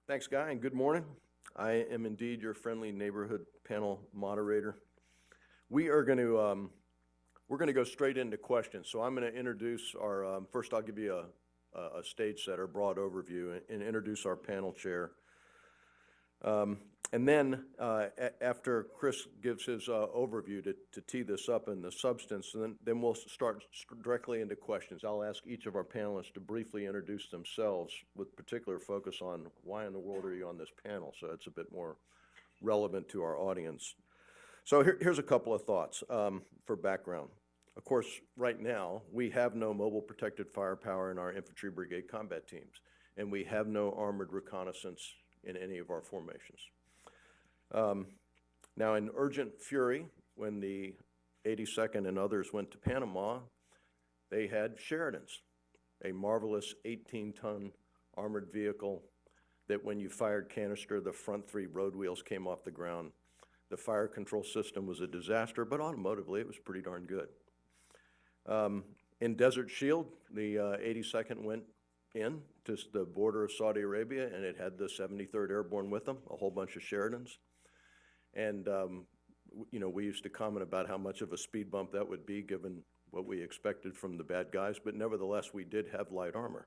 Thanks, Guy, and good morning. I am indeed your friendly neighborhood panel moderator. We're going to go straight into questions. So I'm going to introduce our first. I'll give you a stage setter, broad overview, and introduce our panel chair. And then after Chris gives his overview to tee this up in the substance, and then we'll start directly into questions. I'll ask each of our panelists to briefly introduce themselves with particular focus on why in the world are you on this panel, so it's a bit more relevant to our audience. So here's a couple of thoughts for background. Of course, right now, we have no mobile protected firepower in our infantry brigade combat teams, and we have no armored reconnaissance in any of our formations. Now, in urgent fury, when the 82nd and others went to Panama, they had Sheridans, a marvelous 18-ton armored vehicle that when you fired canister, the front three road wheels came off the ground. The fire control system was a disaster, but automotively, it was pretty darn good. In Desert Shield, the 82nd went in to the border of Saudi Arabia, and it had the 73rd Airborne with them, a whole bunch of Sheridans. And, you know, we used to comment about how much of a speed bump that would be given what we expected from the bad guys, but nevertheless, we did have light armor.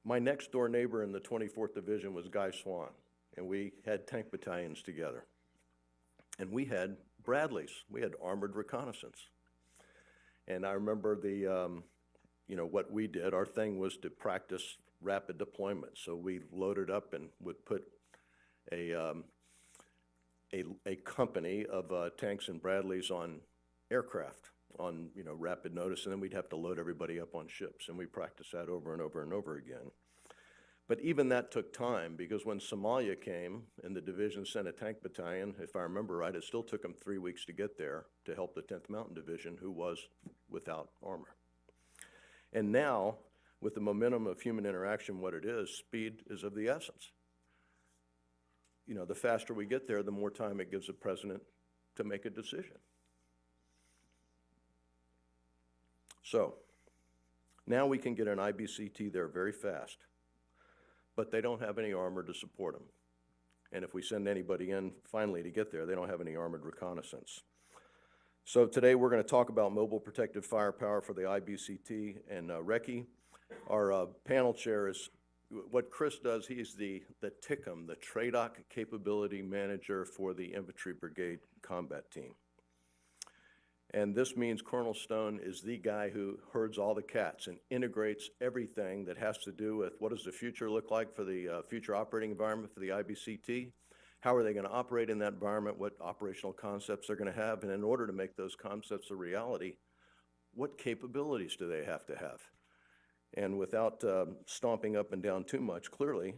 My next door neighbor in the 24th Division was Guy Swan, and we had tank battalions together. And we had Bradleys, we had armored reconnaissance. And I remember the, you know, what we did, our thing was to practice rapid deployment. So we loaded up and would put a company of tanks and Bradleys on aircraft on, you know, rapid notice, and then we'd have to load everybody up on ships, and we practiced that over and over and over again. But even that took time, because when Somalia came and the division sent a tank battalion, if I remember right, it still took them 3 weeks to get there to help the 10th Mountain Division, who was without armor. And now, with the momentum of human interaction, what it is, speed is of the essence. You know, the faster we get there, the more time it gives the president to make a decision. So, now we can get an IBCT there very fast, but they don't have any armor to support them. And if we send anybody in finally to get there, they don't have any armored reconnaissance. So today we're going to talk about mobile protective firepower for the IBCT and RECCE. Our panel chair is, what Chris does, he's the TICM, the TRADOC Capability Manager for the Infantry Brigade Combat Team. And this means Colonel Stone is the guy who herds all the cats and integrates everything that has to do with what does the future look like for the future operating environment for the IBCT, how are they going to operate in that environment, what operational concepts they're going to have, and in order to make those concepts a reality, what capabilities do they have to have? And without stomping up and down too much, clearly,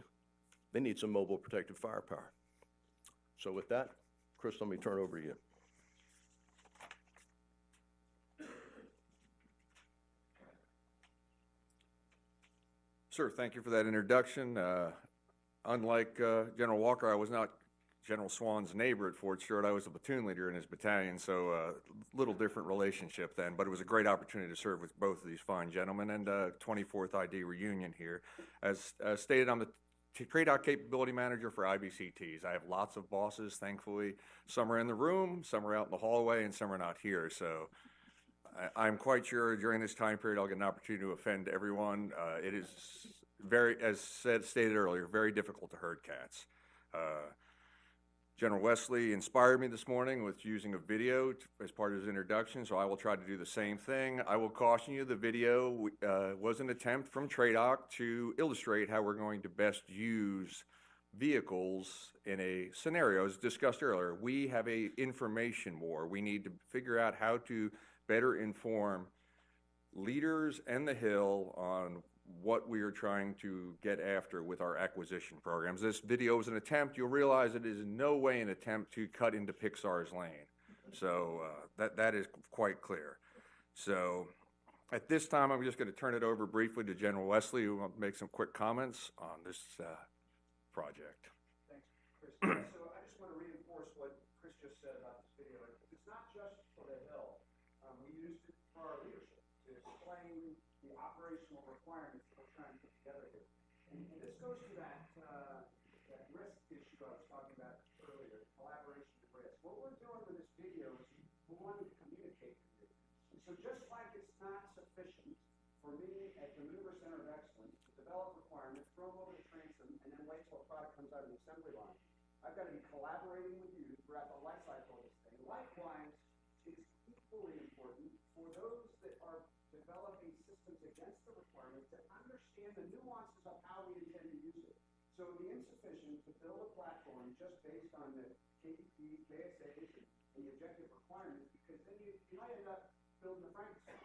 they need some mobile protective firepower. So with that, Chris, let me turn it over to you. Sir, thank you for that introduction. Unlike General Walker, I was not General Swan's neighbor at Fort Stewart. I was a platoon leader in his battalion, so a little different relationship then, but it was a greght opportunity to serve with both of these fine gentlemen, and 24th ID reunion here. As stated, I'm the TRADOC Capability Manager for IBCTs. I have lots of bosses, thankfully. Some are in the room, some are out in the hallway, and some are not here, so I'm quite sure during this time period I'll get an opportunity to offend everyone. It is very, as stated earlier, very difficult to herd cats. General Wesley inspired me this morning with using a video as part of his introduction, so I will try to do the same thing. I will caution you, the video was an attempt from TRADOC to illustrate how we're going to best use vehicles in a scenario, as discussed earlier. We have a information war. We need to figure out how to better inform leaders and the Hill on what we are trying to get after with our acquisition programs. This video is an attempt. You'll realize it is in no way an attempt to cut into Pixar's lane. So that is quite clear. So at this time, I'm just going to turn it over briefly to General Wesley, who will make some quick comments on this project. Thanks, Chris. So I just want to reinforce what Chris just said about this video. It's not just for the Hill. We used it for our leadership to explain the operational requirements requirements that we're trying to put together here. And this goes to that risk issue I was talking about earlier, collaboration and risk. What we're doing with this video is we wanted to communicate with you. And so just like it's not sufficient for me at the Maneuver Center of Excellence to develop requirements, throw them over to transom, and then wait till a product comes out of the assembly line, I've got to be collaborating with you throughout the life cycle of this thing. Likewise, it's equally important for those that are developing systems against the requirements to understand the nuances of how we intend to use it. So it would be insufficient to build a platform just based on the KPPs, KSAs, and the objective requirements, because then you might end up building the Frankenstein.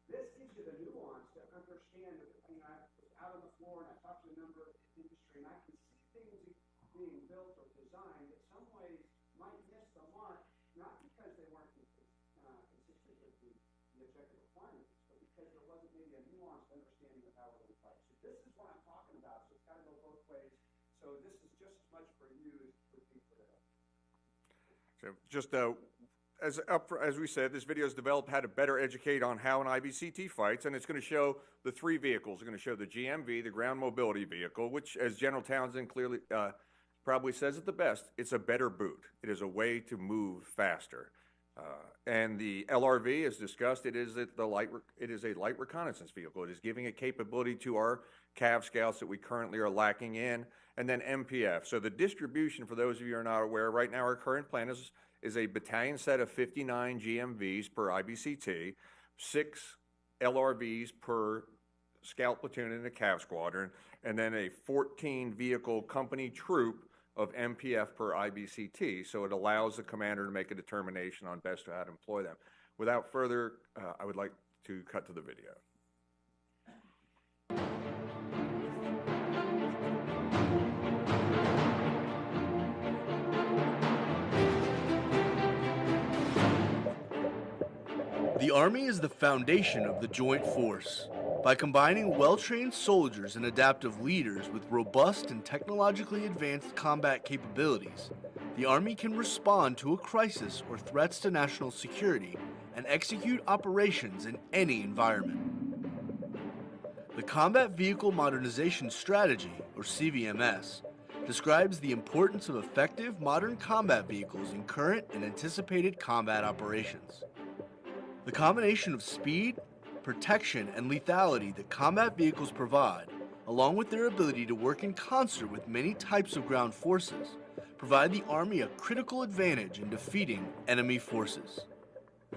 This gives you the nuance to understand that, I was out on the floor and I talked to a number of industry, and I can see things being built or designed that some ways might miss the mark, not because they weren't consistent with the objective requirements, but because there wasn't maybe a nuanced understanding of how it would apply. So this is what I'm talking about, so it's got to go both ways. So this is just as much for you as it would be for the So just as we said, this video is developed how to better educate on how an IBCT fights, and it's going to show the three vehicles. It's going to show the GMV, the ground mobility vehicle, which, as General Townsend clearly probably says it the best, it's a better boot. It is a way to move faster. And the LRV, as discussed, it is a light reconnaissance vehicle. It is giving a capability to our Cav Scouts that we currently are lacking in. And then MPF. So the distribution, for those of you who are not aware, right now our current plan is a battalion set of 59 GMVs per IBCT, 6 LRVs per scout platoon in the Cav squadron, and then a 14 vehicle company troop of MPF per IBCT. So it allows the commander to make a determination on best how to employ them. Without further, I would like to cut to the video. The Army is the foundation of the Joint Force. By combining well-trained soldiers and adaptive leaders with robust and technologically advanced combat capabilities, the Army can respond to a crisis or threats to national security and execute operations in any environment. The Combat Vehicle Modernization Strategy, or CVMS, describes the importance of effective modern combat vehicles in current and anticipated combat operations. The combination of speed, protection, and lethality that combat vehicles provide, along with their ability to work in concert with many types of ground forces, provide the Army a critical advantage in defeating enemy forces.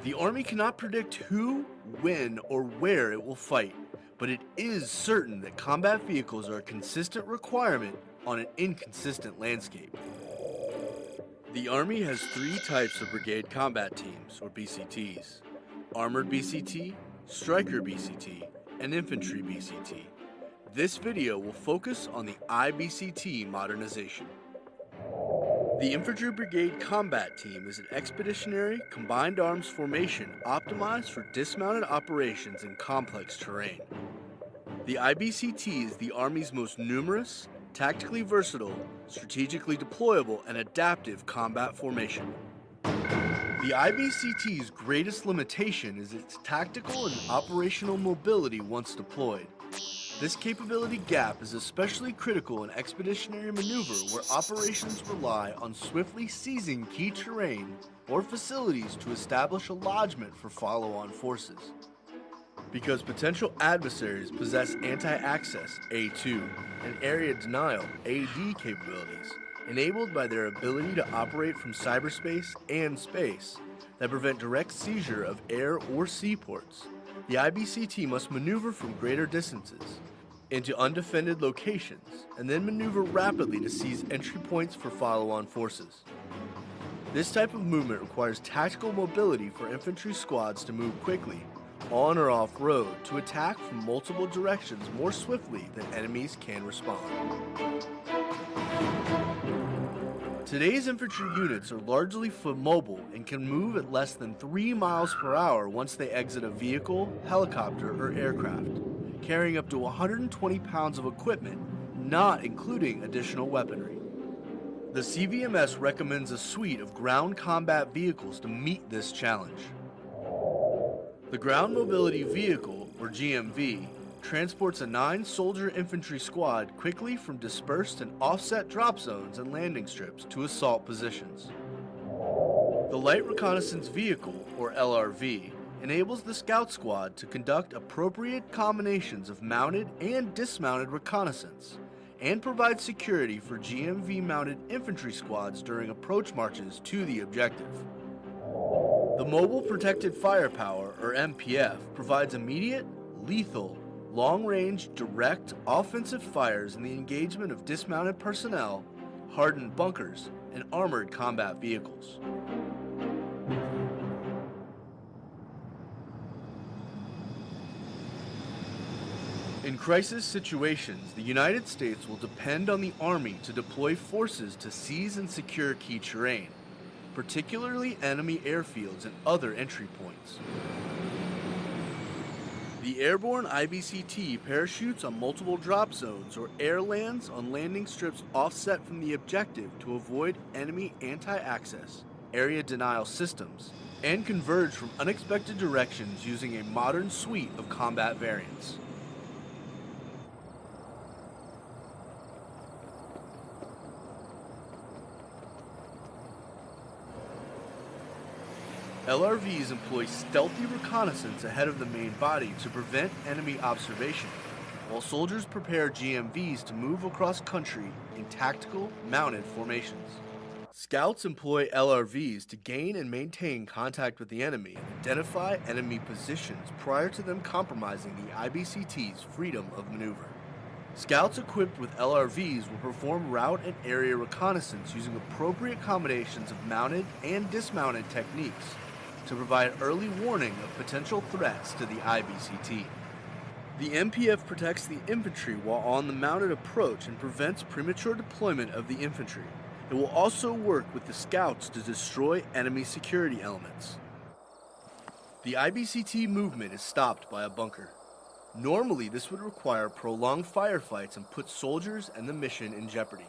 The Army cannot predict who, when, or where it will fight, but it is certain that combat vehicles are a consistent requirement on an inconsistent landscape. The Army has 3 types of Brigade Combat Teams, or BCTs: Armored BCT, Striker BCT, and Infantry BCT. This video will focus on the IBCT modernization. The Infantry Brigade Combat Team is an expeditionary, combined arms formation optimized for dismounted operations in complex terrain. The IBCT is the Army's most numerous, tactically versatile, strategically deployable, and adaptive combat formation. The IBCT's greatest limitation is its tactical and operational mobility once deployed. This capability gap is especially critical in expeditionary maneuver where operations rely on swiftly seizing key terrain or facilities to establish a lodgment for follow-on forces. Because potential adversaries possess anti-access A2 and area denial AD capabilities, enabled by their ability to operate from cyberspace and space that prevent direct seizure of air or seaports, the IBCT must maneuver from greater distances into undefended locations and then maneuver rapidly to seize entry points for follow-on forces. This type of movement requires tactical mobility for infantry squads to move quickly, on or off road, to attack from multiple directions more swiftly than enemies can respond. Today's infantry units are largely mobile and can move at less than 3 miles per hour once they exit a vehicle, helicopter, or aircraft, carrying up to 120 pounds of equipment, not including additional weaponry. The CVMS recommends a suite of ground combat vehicles to meet this challenge. The Ground Mobility Vehicle, or GMV, transports a 9-soldier infantry squad quickly from dispersed and offset drop zones and landing strips to assault positions. The Light Reconnaissance Vehicle, or LRV, enables the scout squad to conduct appropriate combinations of mounted and dismounted reconnaissance, and provide security for GMV-mounted infantry squads during approach marches to the objective. The Mobile Protected Firepower, or MPF, provides immediate, lethal, long-range, direct, offensive fires in the engagement of dismounted personnel, hardened bunkers, and armored combat vehicles. In crisis situations, the United States will depend on the Army to deploy forces to seize and secure key terrain, particularly enemy airfields and other entry points. The airborne IBCT parachutes on multiple drop zones or air lands on landing strips offset from the objective to avoid enemy anti-access, area denial systems, and converge from unexpected directions using a modern suite of combat variants. LRVs employ stealthy reconnaissance ahead of the main body to prevent enemy observation, while soldiers prepare GMVs to move across country in tactical, mounted formations. Scouts employ LRVs to gain and maintain contact with the enemy and identify enemy positions prior to them compromising the IBCT's freedom of maneuver. Scouts equipped with LRVs will perform route and area reconnaissance using appropriate combinations of mounted and dismounted techniques to provide early warning of potential threats to the IBCT. The MPF protects the infantry while on the mounted approach and prevents premature deployment of the infantry. It will also work with the scouts to destroy enemy security elements. The IBCT movement is stopped by a bunker. Normally, this would require prolonged firefights and put soldiers and the mission in jeopardy.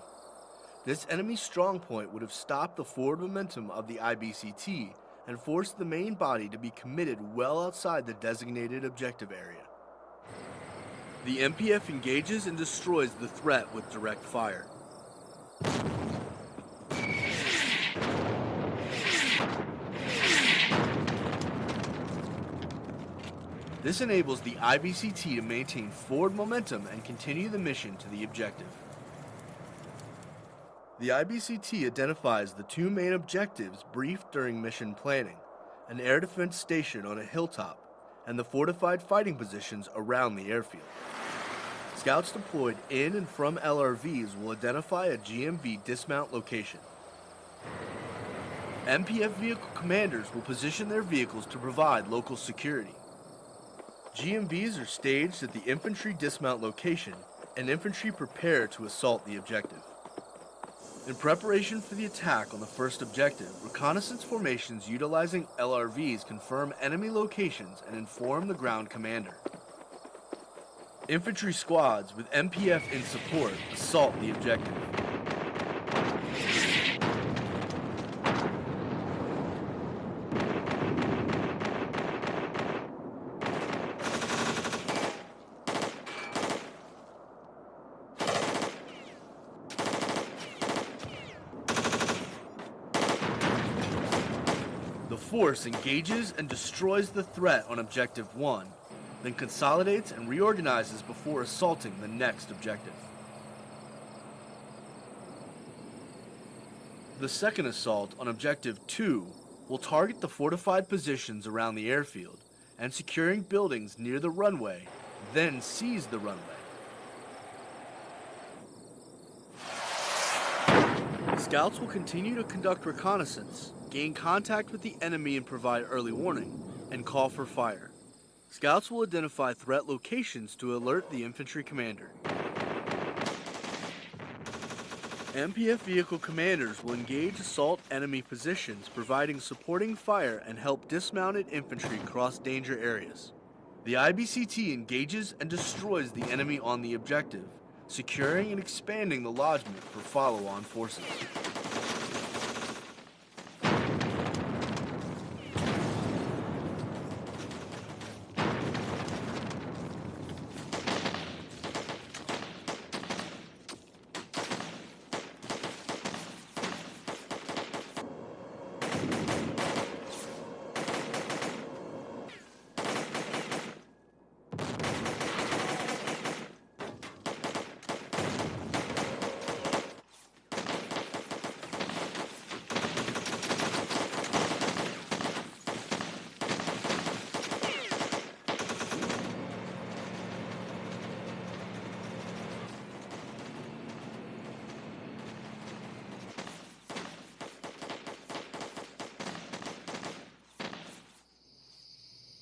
This enemy strongpoint would have stopped the forward momentum of the IBCT and forced the main body to be committed well outside the designated objective area. The MPF engages and destroys the threat with direct fire. This enables the IBCT to maintain forward momentum and continue the mission to the objective. The IBCT identifies the two main objectives briefed during mission planning: an air defense station on a hilltop and the fortified fighting positions around the airfield. Scouts deployed in and from LRVs will identify a GMV dismount location. MPF vehicle commanders will position their vehicles to provide local security. GMVs are staged at the infantry dismount location, and infantry prepare to assault the objective. In preparation for the attack on the first objective, reconnaissance formations utilizing LRVs confirm enemy locations and inform the ground commander. Infantry squads with MPF in support assault the objective. The force engages and destroys the threat on Objective 1, then consolidates and reorganizes before assaulting the next objective. The second assault on Objective 2 will target the fortified positions around the airfield and securing buildings near the runway, then seize the runway. Scouts will continue to conduct reconnaissance, gain contact with the enemy and provide early warning, and call for fire. Scouts will identify threat locations to alert the infantry commander. MPF vehicle commanders will engage assault enemy positions, providing supporting fire and help dismounted infantry cross danger areas. The IBCT engages and destroys the enemy on the objective, securing and expanding the lodgment for follow-on forces.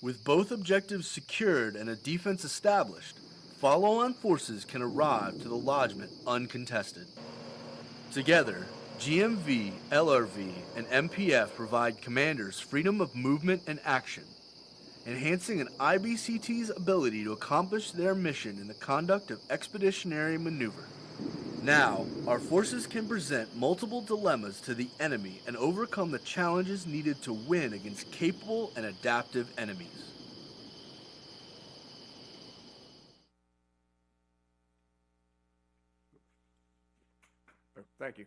With both objectives secured and a defense established, follow-on forces can arrive to the lodgment uncontested. Together, GMV, LRV, and MPF provide commanders freedom of movement and action, enhancing an IBCT's ability to accomplish their mission in the conduct of expeditionary maneuver. Now, our forces can present multiple dilemmas to the enemy and overcome the challenges needed to win against capable and adaptive enemies. Thank you.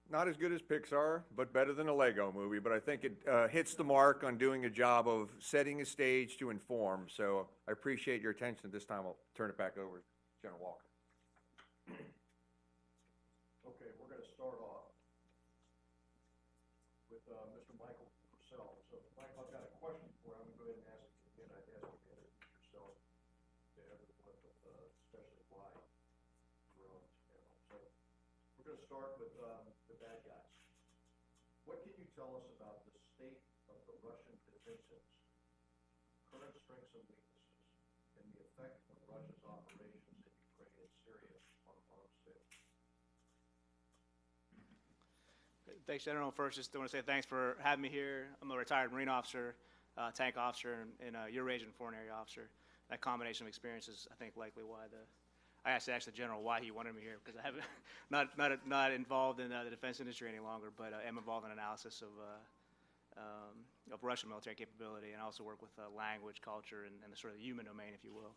Not as good as Pixar, but better than a Lego movie, but I think it hits the mark on doing a job of setting a stage to inform. So I appreciate your attention. This time I'll turn it back over to General Walker. Okay, we're going to start off with Mr. Michael Purcell. So, Michael, I've got a question for you. I'm going to go ahead and ask you again. I'd ask you to introduce yourself to everyone, but especially why you're on this panel. So, we're going to start with the bad guys. What can you tell us about the state of the Russian defense industry, current strengths and weaknesses, and the effect of Russia's operations in Ukraine and Syria on arms sales? Thanks, General. First, just want to say thanks for having me here. I'm a retired Marine officer, tank officer, and a Eurasian Foreign Area officer. That combination of experiences, I think, likely why I asked the General why he wanted me here, because I haven't not involved in the defense industry any longer, but am involved in analysis of Russian military capability, and I also work with language, culture, and the sort of human domain, if you will.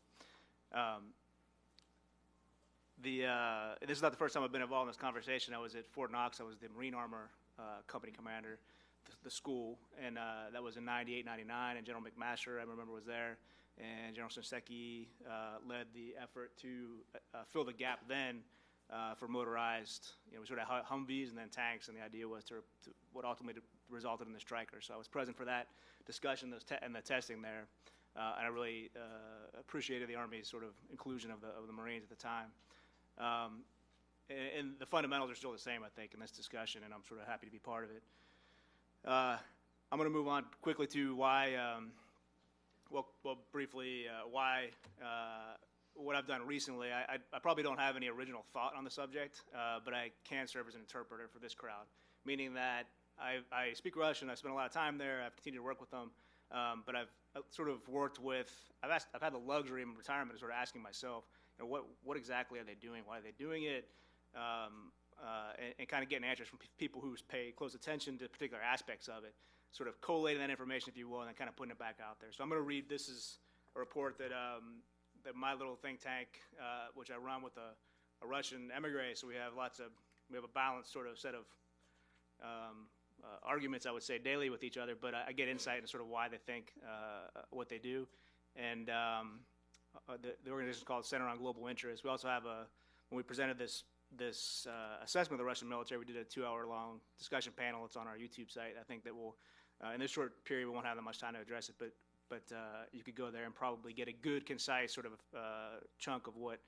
This is not the first time I've been involved in this conversation. I was at Fort Knox. I was the Marine Armor Company commander, the school, and that was in 98, 99, and General McMaster, I remember, was there, and General Shinseki led the effort to fill the gap then for motorized, we sort of had Humvees and then tanks, and the idea was to what ultimately resulted in the Stryker. So I was present for that discussion and the testing there, and I really appreciated the Army's sort of inclusion of the Marines at the time. And the fundamentals are still the same, I think, in this discussion, and I'm sort of happy to be part of it. I'm going to move on quickly to why, briefly, why what I've done recently. I probably don't have any original thought on the subject, but I can serve as an interpreter for this crowd, meaning that I speak Russian. I spent a lot of time there. I've continued to work with them, but I've sort of worked with. I've had the luxury in retirement of sort of asking myself, what exactly are they doing? Why are they doing it? And kind of getting answers from people who pay close attention to particular aspects of it, sort of collating that information, if you will, and then kind of putting it back out there. So I'm going to read. This is a report that my little think tank, which I run with a Russian emigre. So we have a balanced sort of set of arguments, I would say, daily with each other. But I get insight into sort of why they think what they do, and the organization is called Center on Global Interest. We also have when we presented this assessment of the Russian military, we did a 2-hour-long discussion panel. It's on our YouTube site. I think that we'll, in this short period, we won't have that much time to address it, but you could go there and probably get a good, concise sort of chunk of what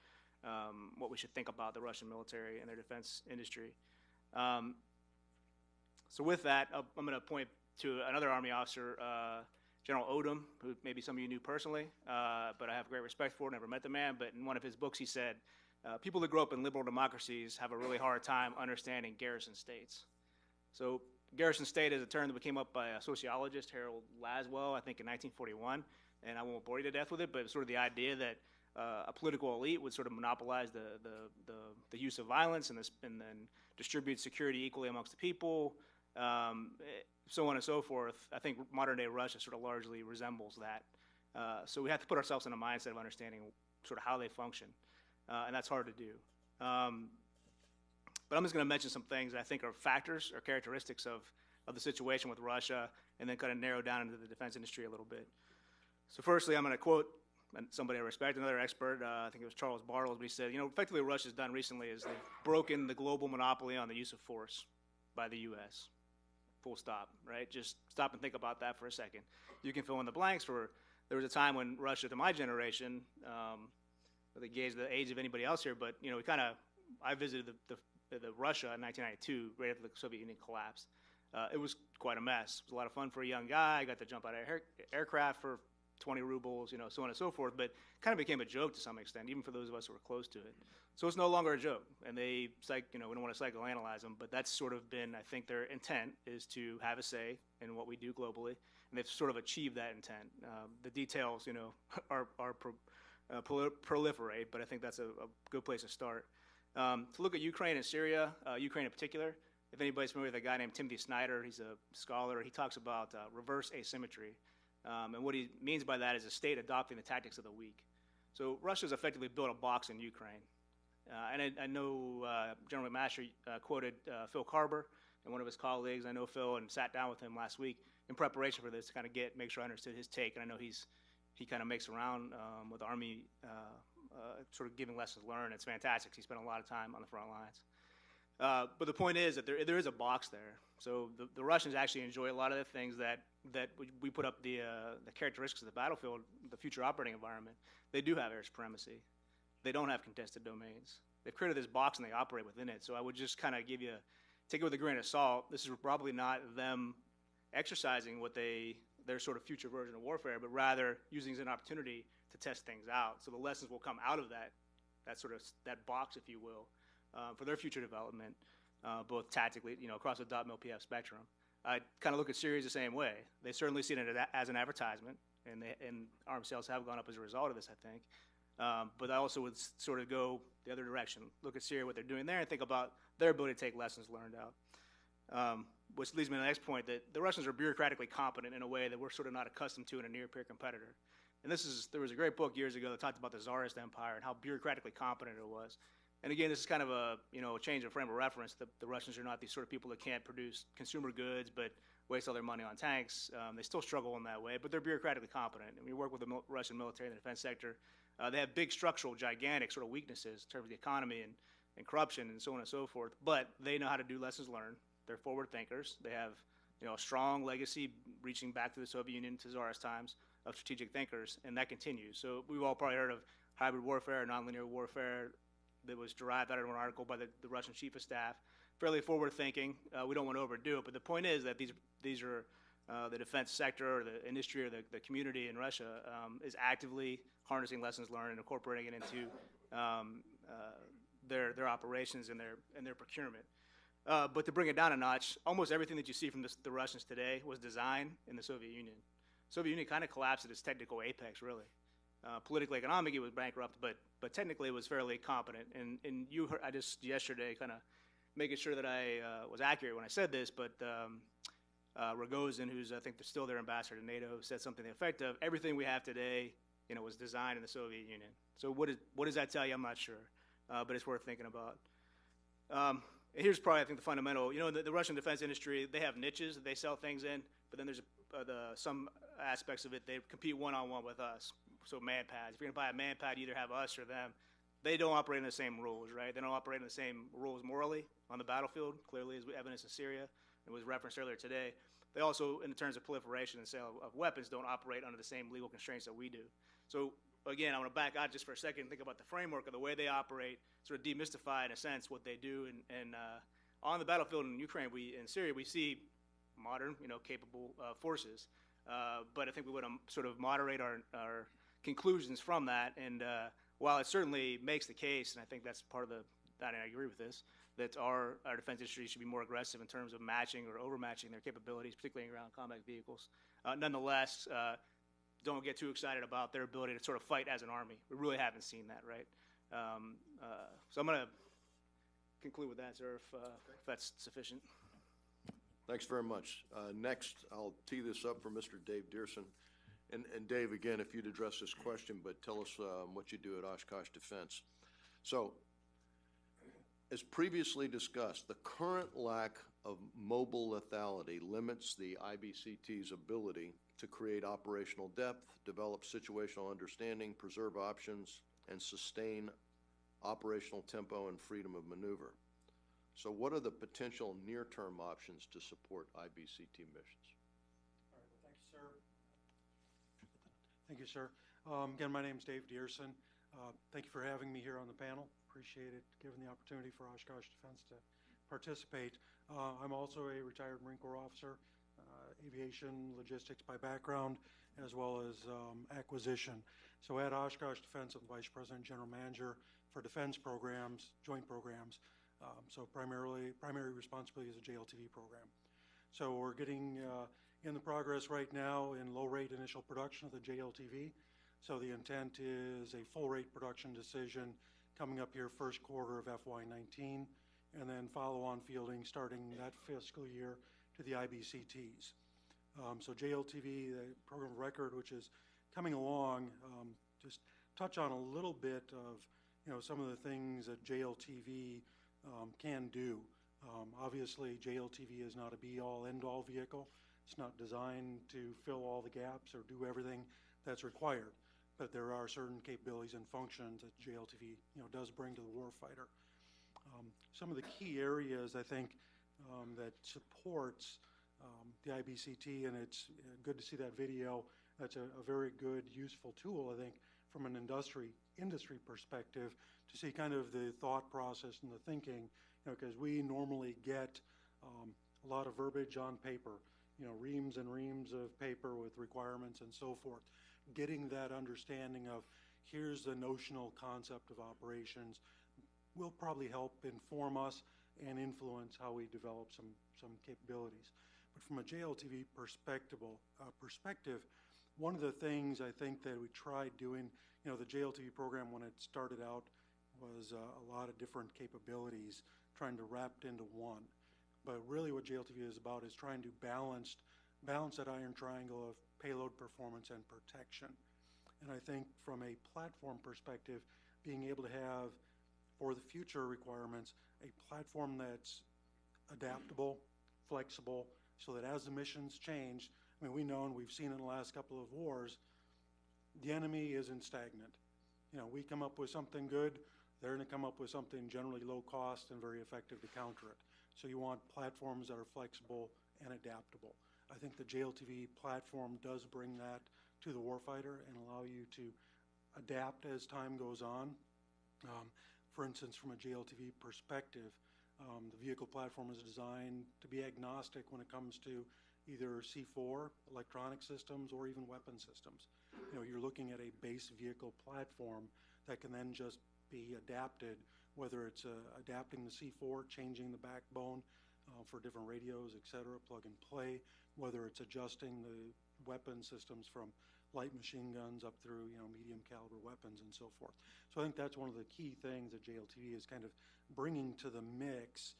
we should think about the Russian military and their defense industry. So with that, I'm going to point to another Army officer, General Odom, who maybe some of you knew personally, but I have great respect for, never met the man, but in one of his books he said, people that grow up in liberal democracies have a really hard time understanding garrison states. So garrison state is a term that came up by a sociologist, Harold Laswell, I think in 1941, and I won't bore you to death with it, but it's sort of the idea that a political elite would sort of monopolize the use of violence and then distribute security equally amongst the people, so on and so forth. I think modern-day Russia sort of largely resembles that. So we have to put ourselves in a mindset of understanding sort of how they function, and that's hard to do. But I'm just going to mention some things that I think are factors or characteristics of the situation with Russia, and then kind of narrow down into the defense industry a little bit. So firstly, I'm going to quote somebody I respect, another expert, I think it was Charles Bartels, but he said, effectively what Russia's done recently is they've broken the global monopoly on the use of force by the U.S., full stop, right? Just stop and think about that for a second. You can fill in the blanks there was a time when Russia, to my generation, the age of anybody else here, but, I visited the Russia in 1992, right after the Soviet Union collapsed. It was quite a mess. It was a lot of fun for a young guy. I got to jump out of aircraft for 20 rubles, you know, so on and so forth, but kind of became a joke to some extent, even for those of us who were close to it. So it's no longer a joke, and they, you know, we don't want to psychoanalyze them, but that's sort of been, I think, their intent is to have a say in what we do globally, and they've sort of achieved that intent. The details, you know, proliferate, but I think that's a good place to start. To look at Ukraine and Syria, Ukraine in particular, if anybody's familiar with a guy named Timothy Snyder, he's a scholar, he talks about reverse asymmetry. And what he means by that is a state adopting the tactics of the weak. So Russia's effectively built a box in Ukraine. And I know General McMaster quoted Phil Carver and one of his colleagues. I know Phil and sat down with him last week in preparation for this to kind of make sure I understood his take. And I know he kind of makes around with the Army sort of giving lessons learned. It's fantastic. He spent a lot of time on the front lines. But the point is that there is a box there. So the Russians actually enjoy a lot of the things that we put up the characteristics of the battlefield, the future operating environment. They do have air supremacy. They don't have contested domains. They've created this box and they operate within it. So I would just kind of take it with a grain of salt. This is probably not them exercising their sort of future version of warfare, but rather using it as an opportunity to test things out. So the lessons will come out of that box, if you will, for their future development, both tactically, you know, across the .mil-PF spectrum. I kind of look at Syria the same way. They certainly see it as an advertisement, and arms sales have gone up as a result of this, I think. But I also would sort of go the other direction, look at Syria, what they're doing there, and think about their ability to take lessons learned out. Which leads me to the next point, that the Russians are bureaucratically competent in a way that we're sort of not accustomed to in a near-peer competitor. And there was a great book years ago that talked about the Tsarist Empire and how bureaucratically competent it was. And again, this is kind of a change of frame of reference. The Russians are not these sort of people that can't produce consumer goods but waste all their money on tanks. They still struggle in that way, but they're bureaucratically competent. And we work with the Russian military and the defense sector. They have big structural, gigantic sort of weaknesses in terms of the economy and corruption and so on and so forth, but they know how to do lessons learned. They're forward thinkers. They have a strong legacy reaching back to the Soviet Union, to Tsarist times, of strategic thinkers, and that continues. So we've all probably heard of hybrid warfare, nonlinear warfare, that was derived out of an article by the Russian chief of staff. Fairly forward-thinking. We don't want to overdo it, but the point is that these are the defense sector or the industry or the community in Russia is actively harnessing lessons learned and incorporating it into their operations and their procurement. But to bring it down a notch, almost everything that you see from the Russians today was designed in the Soviet Union. The Soviet Union kind of collapsed at its technical apex, really. Politically, economically, it was bankrupt, but technically it was fairly competent. And you heard, I just yesterday kind of making sure that I was accurate when I said this, but Rogozin, who's I think still their ambassador to NATO, said something to the effect of everything we have today, was designed in the Soviet Union. So what does that tell you? I'm not sure, but it's worth thinking about. Here's probably I think the fundamental. The Russian defense industry, they have niches that they sell things in, but then there's some aspects of it they compete one-on-one with us. So man-pads. If you're going to buy a man-pad, you either have us or them. They don't operate in the same rules, right? They don't operate in the same rules morally on the battlefield, clearly as evidence in Syria. It was referenced earlier today. They also, in terms of proliferation and sale of weapons, don't operate under the same legal constraints that we do. So, again, I want to back out just for a second and think about the framework of the way they operate, sort of demystify, in a sense, what they do. And on the battlefield in Ukraine, in Syria, we see modern, capable forces. But I think we want to sort of moderate our conclusions from that. And while it certainly makes the case, and I think that's part of and I agree with this, that our defense industry should be more aggressive in terms of matching or overmatching their capabilities, particularly around combat vehicles. Nonetheless, don't get too excited about their ability to sort of fight as an army. We really haven't seen that, right? So I'm going to conclude with that, sir, if that's sufficient. Thanks very much. Next, I'll tee this up for Mr. Dave Dearson. And Dave, again, if you'd address this question, but tell us what you do at Oshkosh Defense. So, as previously discussed, the current lack of mobile lethality limits the IBCT's ability to create operational depth, develop situational understanding, preserve options, and sustain operational tempo and freedom of maneuver. So what are the potential near-term options to support IBCT missions? All right, well, thank you, sir. Thank you, sir. Again, my name is Dave Dearson. Thank you for having me here on the panel. Appreciate it, given the opportunity for Oshkosh Defense to participate. I'm also a retired Marine Corps officer, aviation logistics by background, as well as acquisition. So at Oshkosh Defense, I'm Vice President General Manager for defense programs, joint programs. So primary responsibility is a JLTV program. So we're getting in the progress right now in low rate initial production of the JLTV. So the intent is a full rate production decision coming up here first quarter of FY19, and then follow on fielding starting that fiscal year to the IBCTs. So JLTV, the program of record, which is coming along, just touch on a little bit of some of the things that JLTV can do. Obviously, JLTV is not a be-all, end-all vehicle. It's not designed to fill all the gaps or do everything that's required, but there are certain capabilities and functions that JLTV does bring to the warfighter. Some of the key areas I think that supports the IBCT, and it's good to see that video. That's a very good, useful tool, I think, from an industry perspective to see kind of the thought process and the thinking, because we normally get a lot of verbiage on paper, reams and reams of paper with requirements and so forth. Getting that understanding of here's the notional concept of operations will probably help inform us and influence how we develop some capabilities. But from a JLTV perspective, one of the things I think that we tried doing, the JLTV program when it started out was a lot of different capabilities trying to wrap into one. But really what JLTV is about is trying to balance that iron triangle of payload performance and protection. And I think from a platform perspective, being able to have, for the future requirements, a platform that's adaptable, flexible, so that as the missions change, I mean, we know and we've seen in the last couple of wars, the enemy isn't stagnant. We come up with something good, they're going to come up with something generally low cost and very effective to counter it. So you want platforms that are flexible and adaptable. I think the JLTV platform does bring that to the warfighter and allow you to adapt as time goes on. For instance, from a JLTV perspective, the vehicle platform is designed to be agnostic when it comes to either C4, electronic systems, or even weapon systems. You're looking at a base vehicle platform that can then just be adapted, whether it's adapting the C4, changing the backbone for different radios, etc., plug and play, whether it's adjusting the weapon systems from light machine guns up through medium caliber weapons and so forth. So I think that's one of the key things that JLTV is kind of bringing to the mix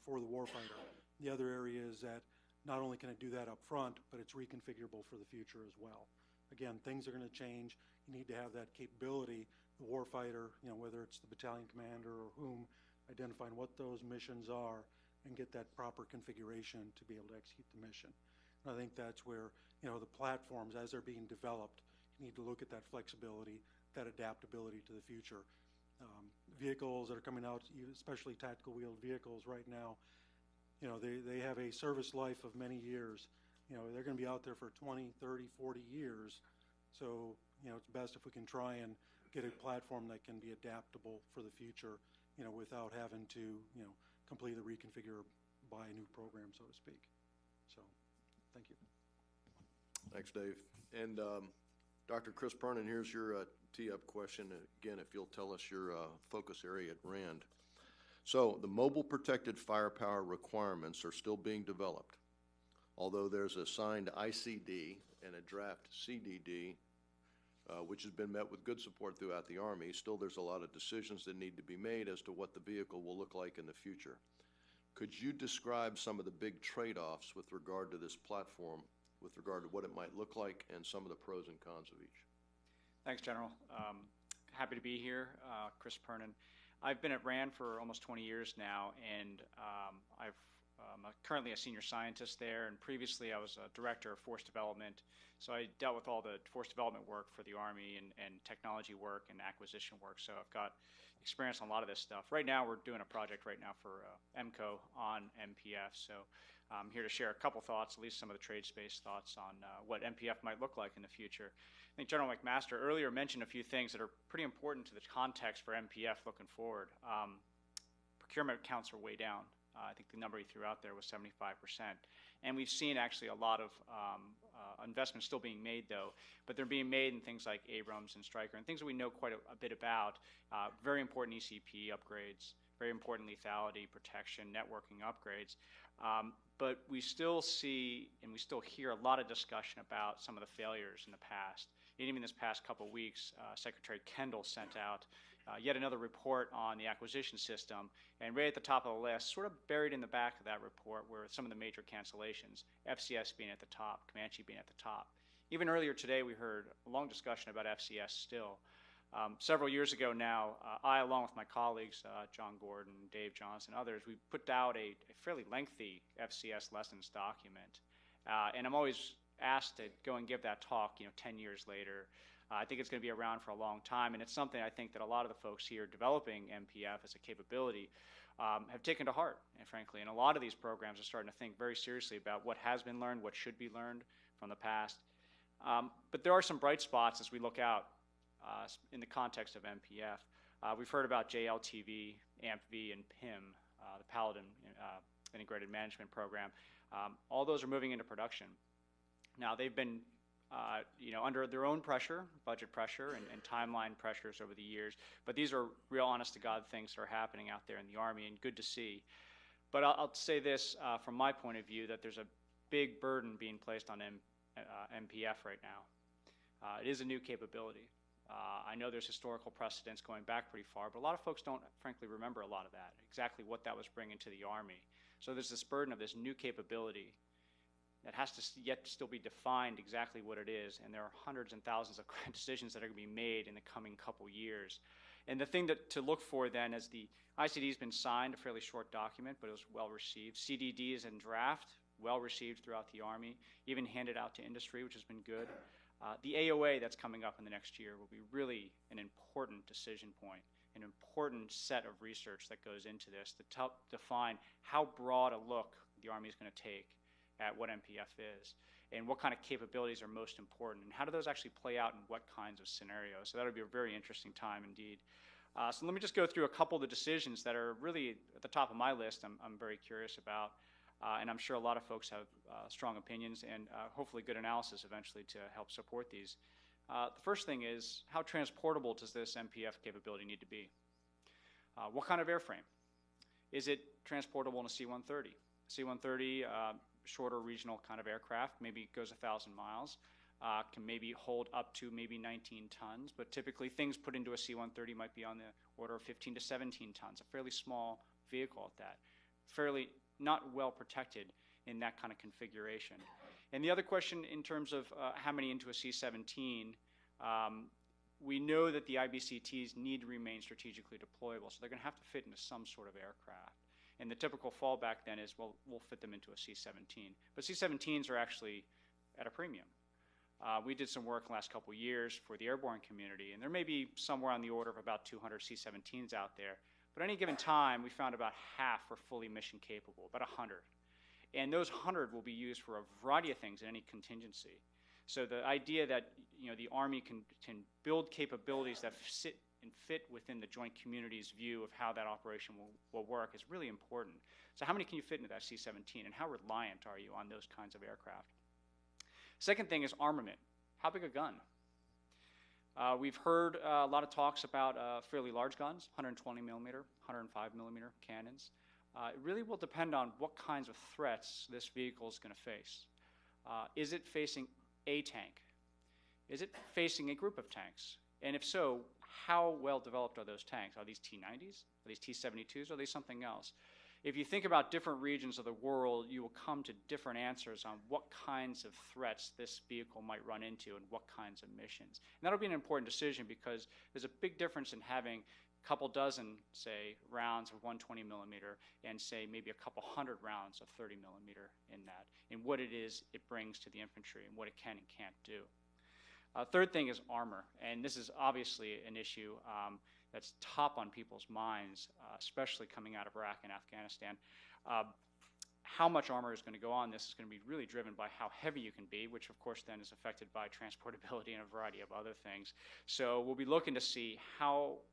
for the warfighter. The other area is that not only can it do that up front, but it's reconfigurable for the future as well. Again, things are going to change. You need to have that capability. The warfighter, whether it's the battalion commander or whom, identifying what those missions are and get that proper configuration to be able to execute the mission. And I think that's where, the platforms, as they're being developed, you need to look at that flexibility, that adaptability to the future. Vehicles that are coming out, especially tactical wheeled vehicles right now, they have a service life of many years. They're going to be out there for 20, 30, 40 years. So, it's best if we can try and get a platform that can be adaptable for the future, without having to, completely reconfigure, buy a new program, so to speak. So, thank you. Thanks, Dave. And Dr. Chris Pernin, here's your tee-up question. Again, if you'll tell us your focus area at RAND. So the mobile protected firepower requirements are still being developed. Although there's a signed ICD and a draft CDD, which has been met with good support throughout the Army, still there's a lot of decisions that need to be made as to what the vehicle will look like in the future. Could you describe some of the big trade-offs with regard to this platform, with regard to what it might look like and some of the pros and cons of each? Thanks, General. Happy to be here. Chris Pernin. I've been at RAND for almost 20 years now, and I'm currently a senior scientist there, and previously I was a director of force development, so I dealt with all the force development work for the Army and technology work and acquisition work, so I've got experience on a lot of this stuff. Right now we're doing a project right now for MCO on MPF, so I'm here to share a couple thoughts, at least some of the trade space thoughts on what MPF might look like in the future. I think General McMaster earlier mentioned a few things that are pretty important to the context for MPF looking forward. Procurement counts are way down. I think the number he threw out there was 75%. And we've seen actually a lot of investments still being made, though, but they're being made in things like Abrams and Stryker and things that we know quite a bit about. Very important ECP upgrades, very important lethality, protection, networking upgrades. But we still see and we still hear a lot of discussion about some of the failures in the past. And even this past couple of weeks, Secretary Kendall sent out yet another report on the acquisition system, and right at the top of the list, sort of buried in the back of that report, were some of the major cancellations, FCS being at the top, Comanche being at the top. Even earlier today, we heard a long discussion about FCS still. Several years ago now, I, along with my colleagues, John Gordon, Dave Johnson, others, we put out a fairly lengthy FCS lessons document. And I'm always asked to go and give that talk, 10 years later. I think it's going to be around for a long time, and it's something I think that a lot of the folks here developing MPF as a capability have taken to heart, and frankly. And a lot of these programs are starting to think very seriously about what has been learned, what should be learned from the past. But there are some bright spots as we look out in the context of MPF. We've heard about JLTV, AMP-V, and PIM, the Paladin Integrated Management Program. All those are moving into production. Now, they've been under their own pressure, budget pressure, and timeline pressures over the years. But these are real, honest-to-God things that are happening out there in the Army, and good to see. But I'll say this from my point of view, that there's a big burden being placed on MPF right now. It is a new capability. I know there's historical precedents going back pretty far, but a lot of folks don't, frankly, remember a lot of that, exactly what that was bringing to the Army. So there's this burden of this new capability that has to yet still be defined exactly what it is, and there are hundreds and thousands of decisions that are going to be made in the coming couple years. And the thing to look for then is the ICD has been signed, a fairly short document, but it was well received. CDD is in draft, well received throughout the Army, even handed out to industry, which has been good. The AOA that's coming up in the next year will be really an important decision point, an important set of research that goes into this to define how broad a look the Army is going to take at what MPF is and what kind of capabilities are most important and how do those actually play out in what kinds of scenarios. So that'll be a very interesting time indeed. So let me just go through a couple of the decisions that are really at the top of my list I'm very curious about. And I'm sure a lot of folks have strong opinions and hopefully good analysis eventually to help support these. The first thing is, how transportable does this MPF capability need to be? What kind of airframe? Is it transportable in a C-130? C-130, shorter regional kind of aircraft, maybe goes 1,000 miles, can maybe hold up to maybe 19 tons, but typically things put into a C-130 might be on the order of 15 to 17 tons, a fairly small vehicle at that, fairly not well protected in that kind of configuration. And the other question in terms of how many into a C-17, we know that the IBCTs need to remain strategically deployable, so they're going to have to fit into some sort of aircraft. And the typical fallback then is, well, we'll fit them into a C-17. But C-17s are actually at a premium. We did some work the last couple of years for the airborne community, and there may be somewhere on the order of about 200 C-17s out there. But at any given time, we found about half were fully mission capable, about 100. And those 100 will be used for a variety of things in any contingency. So the idea that the Army can build capabilities that sit and fit within the joint community's view of how that operation will work is really important. So how many can you fit into that C-17, and how reliant are you on those kinds of aircraft? Second thing is armament. How big a gun? We've heard a lot of talks about fairly large guns, 120 millimeter, 105 millimeter cannons. It really will depend on what kinds of threats this vehicle is going to face. Is it facing a tank? Is it facing a group of tanks? And if so, how well developed are those tanks? Are these T-90s? Are these T-72s? Are they something else? If you think about different regions of the world, you will come to different answers on what kinds of threats this vehicle might run into and what kinds of missions. And that'll be an important decision because there's a big difference in having a couple dozen, say, rounds of 120 millimeter and, say, maybe a couple hundred rounds of 30 millimeter in that, and what it is it brings to the infantry and what it can and can't do. Third thing is armor, and this is obviously an issue that's top on people's minds, especially coming out of Iraq and Afghanistan. how much armor is going to go on this is going to be really driven by how heavy you can be, which of course then is affected by transportability and a variety of other things. So we'll be looking to see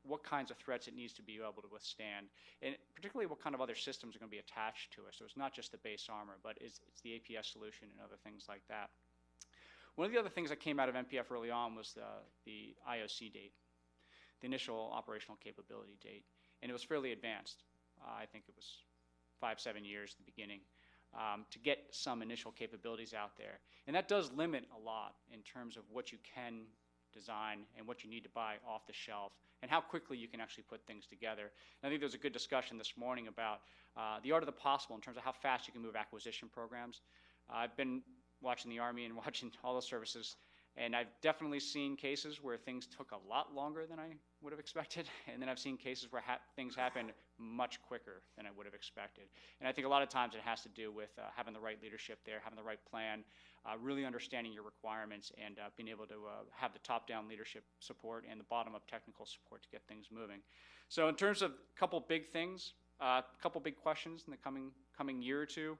what kinds of threats it needs to be able to withstand, and particularly what kind of other systems are going to be attached to it. So it's not just the base armor, but it's the APS solution and other things like that. One of the other things that came out of MPF early on was the IOC date, the initial operational capability date, and it was fairly advanced. I think it was 5-7 years at the beginning, to get some initial capabilities out there. And that does limit a lot in terms of what you can design and what you need to buy off the shelf and how quickly you can actually put things together. And I think there was a good discussion this morning about the art of the possible in terms of how fast you can move acquisition programs. I've been watching the Army and watching all the services, and I've definitely seen cases where things took a lot longer than I would have expected, and then I've seen cases where things happened much quicker than I would have expected. And I think a lot of times it has to do with having the right leadership there, having the right plan, really understanding your requirements, and being able to have the top-down leadership support and the bottom-up technical support to get things moving. So in terms of a couple big things, a couple big questions in the coming year or two,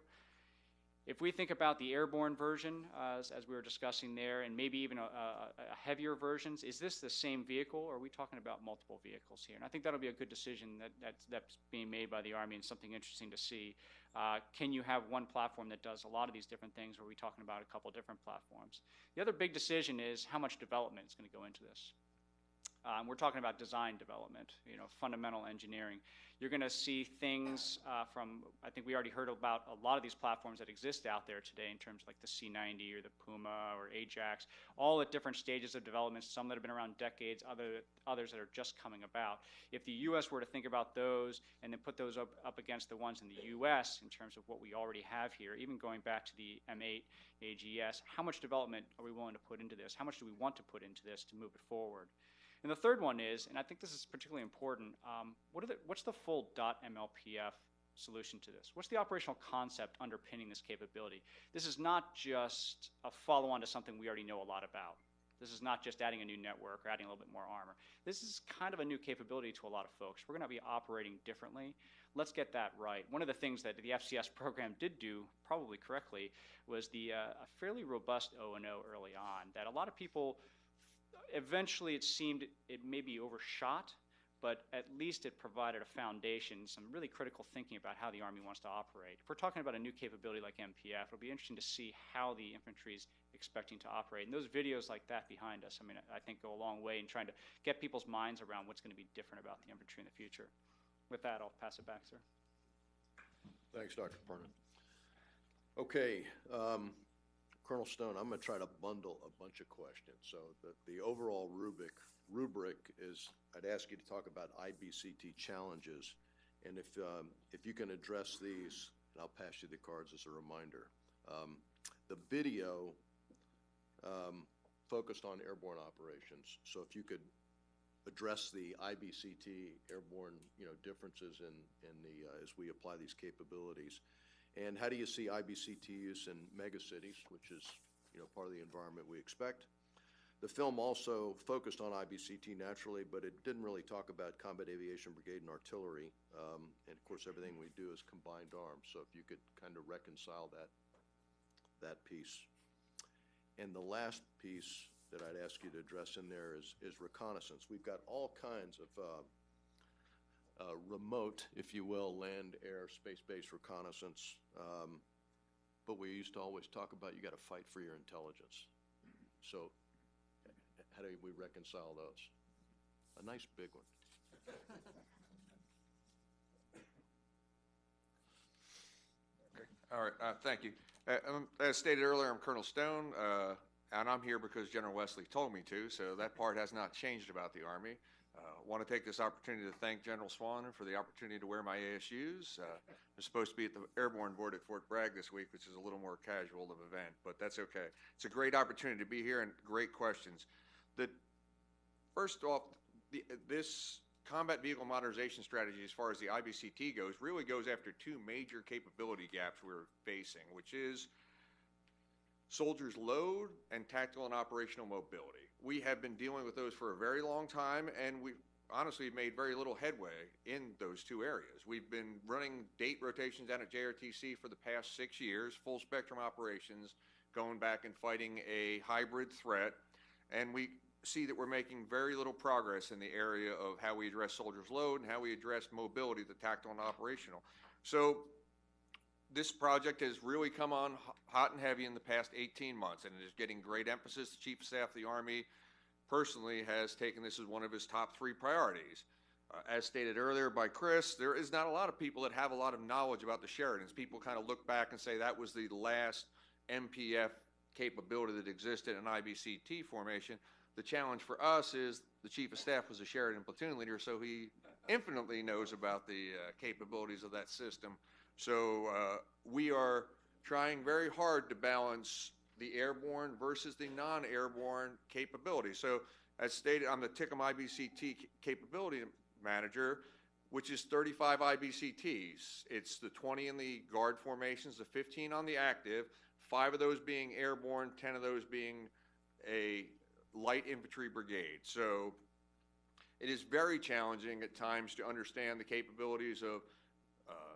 if we think about the airborne version, as we were discussing there, and maybe even a heavier versions, is this the same vehicle, or are we talking about multiple vehicles here? And I think that'll be a good decision that's being made by the Army, and something interesting to see. Can you have one platform that does a lot of these different things, or are we talking about a couple different platforms? The other big decision is how much development is going to go into this. We're talking about design development, fundamental engineering. You're going to see things from, I think we already heard about a lot of these platforms that exist out there today in terms of like the C-90 or the Puma or Ajax, all at different stages of development, some that have been around decades, others that are just coming about. If the U.S. were to think about those and then put those up against the ones in the U.S. in terms of what we already have here, even going back to the M8 AGS, how much development are we willing to put into this? How much do we want to put into this to move it forward? And the third one is, and I think this is particularly important, what's the full .MLPF solution to this? What's the operational concept underpinning this capability? This is not just a follow-on to something we already know a lot about. This is not just adding a new network or adding a little bit more armor. This is kind of a new capability to a lot of folks. We're going to be operating differently. Let's get that right. One of the things that the FCS program did do, probably correctly, was a fairly robust O&O early on that a lot of people, eventually it seemed it may be overshot, but at least it provided a foundation, some really critical thinking about how the Army wants to operate. If we're talking about a new capability like MPF, it'll be interesting to see how the infantry is expecting to operate. And those videos like that behind us, I think go a long way in trying to get people's minds around what's going to be different about the infantry in the future. With that, I'll pass it back, sir. Thanks, Dr. Pernin. Okay, Colonel Stone, I'm going to try to bundle a bunch of questions. So the overall rubric is, I'd ask you to talk about IBCT challenges, and if you can address these, and I'll pass you the cards as a reminder. The video focused on airborne operations, so if you could address the IBCT airborne differences in as we apply these capabilities. And how do you see IBCT use in megacities, which is, part of the environment we expect? The film also focused on IBCT naturally, but it didn't really talk about combat aviation brigade and artillery. And of course, everything we do is combined arms. So if you could kind of reconcile that piece. And the last piece that I'd ask you to address in there is reconnaissance. We've got all kinds of remote, if you will, land, air, space-based reconnaissance. But we used to always talk about you got to fight for your intelligence. So how do we reconcile those? A nice big one. All right, thank you. As stated earlier, I'm Colonel Stone, and I'm here because General Wesley told me to, so that part has not changed about the Army. I want to take this opportunity to thank General Swanner for the opportunity to wear my ASUs. I'm supposed to be at the Airborne Board at Fort Bragg this week, which is a little more casual of an event, but that's okay. It's a great opportunity to be here and great questions. First off, this combat vehicle modernization strategy, as far as the IBCT goes, really goes after two major capability gaps we're facing, which is soldiers' load and tactical and operational mobility. We have been dealing with those for a very long time, and honestly made very little headway in those two areas. We've been running date rotations down at JRTC for the past 6 years, full spectrum operations, going back and fighting a hybrid threat, and we see that we're making very little progress in the area of how we address soldiers' load and how we address mobility, the tactical and operational. So this project has really come on hot and heavy in the past 18 months, and it is getting great emphasis. The Chief of Staff of the Army personally has taken this as one of his top 3 priorities. As stated earlier by Chris, there is not a lot of people that have a lot of knowledge about the Sheridans. People kind of look back and say that was the last MPF capability that existed in IBCT formation. The challenge for us is the Chief of Staff was a Sheridan platoon leader, so he infinitely knows about the capabilities of that system. So we are trying very hard to balance the airborne versus the non-airborne capability. So as stated, I'm the TICM IBCT capability manager, which is 35 IBCTs. It's the 20 in the guard formations, the 15 on the active, 5 of those being airborne, 10 of those being a light infantry brigade. So it is very challenging at times to understand the capabilities of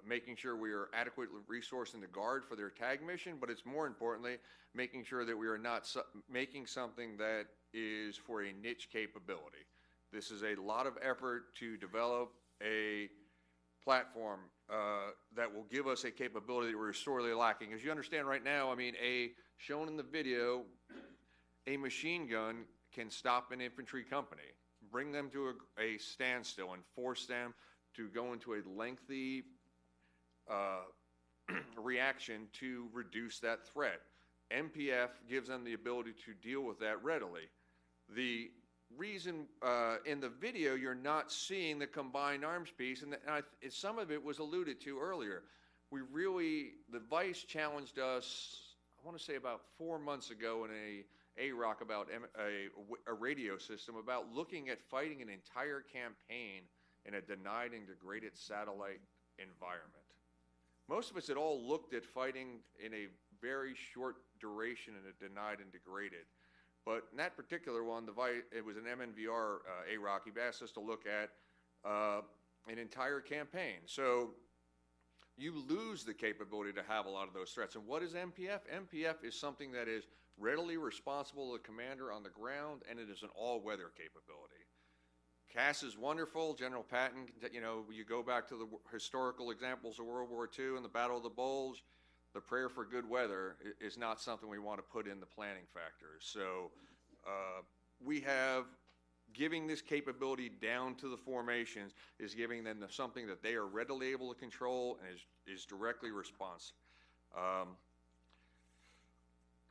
making sure we are adequately resourcing the guard for their tag mission, but it's more importantly making sure that we are not making something that is for a niche capability. This is a lot of effort to develop a platform that will give us a capability that we're sorely lacking. As you understand right now, I mean, shown in the video, a machine gun can stop an infantry company, bring them to a standstill, and force them to go into a lengthy reaction to reduce that threat. MPF gives them the ability to deal with that readily. The reason in the video you're not seeing the combined arms piece, and some of it was alluded to earlier. The Vice challenged us, I want to say about 4 months ago in a AROC about a radio system, about looking at fighting an entire campaign in a denied and degraded satellite environment. Most of us had all looked at fighting in a very short duration in a denied and degraded. But in that particular one, it was an MNVR AROC. He asked us to look at an entire campaign. So you lose the capability to have a lot of those threats. And what is MPF? MPF is something that is readily responsible to the commander on the ground, and it is an all-weather capability. CAS is wonderful. General Patton, you go back to the historical examples of World War II and the Battle of the Bulge, the prayer for good weather is not something we want to put in the planning factors. So we have giving this capability down to the formations is giving them something that they are readily able to control and is directly responsive.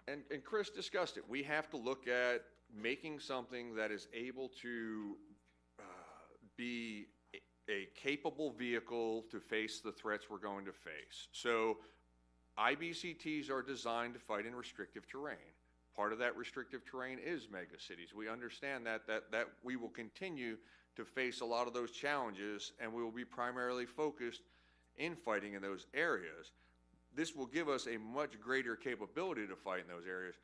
And Chris discussed it. We have to look at making something that is able to be a capable vehicle to face the threats we're going to face. So IBCTs are designed to fight in restrictive terrain. Part of that restrictive terrain is megacities. We understand that we will continue to face a lot of those challenges, and we will be primarily focused in fighting in those areas. This will give us a much greater capability to fight in those areas.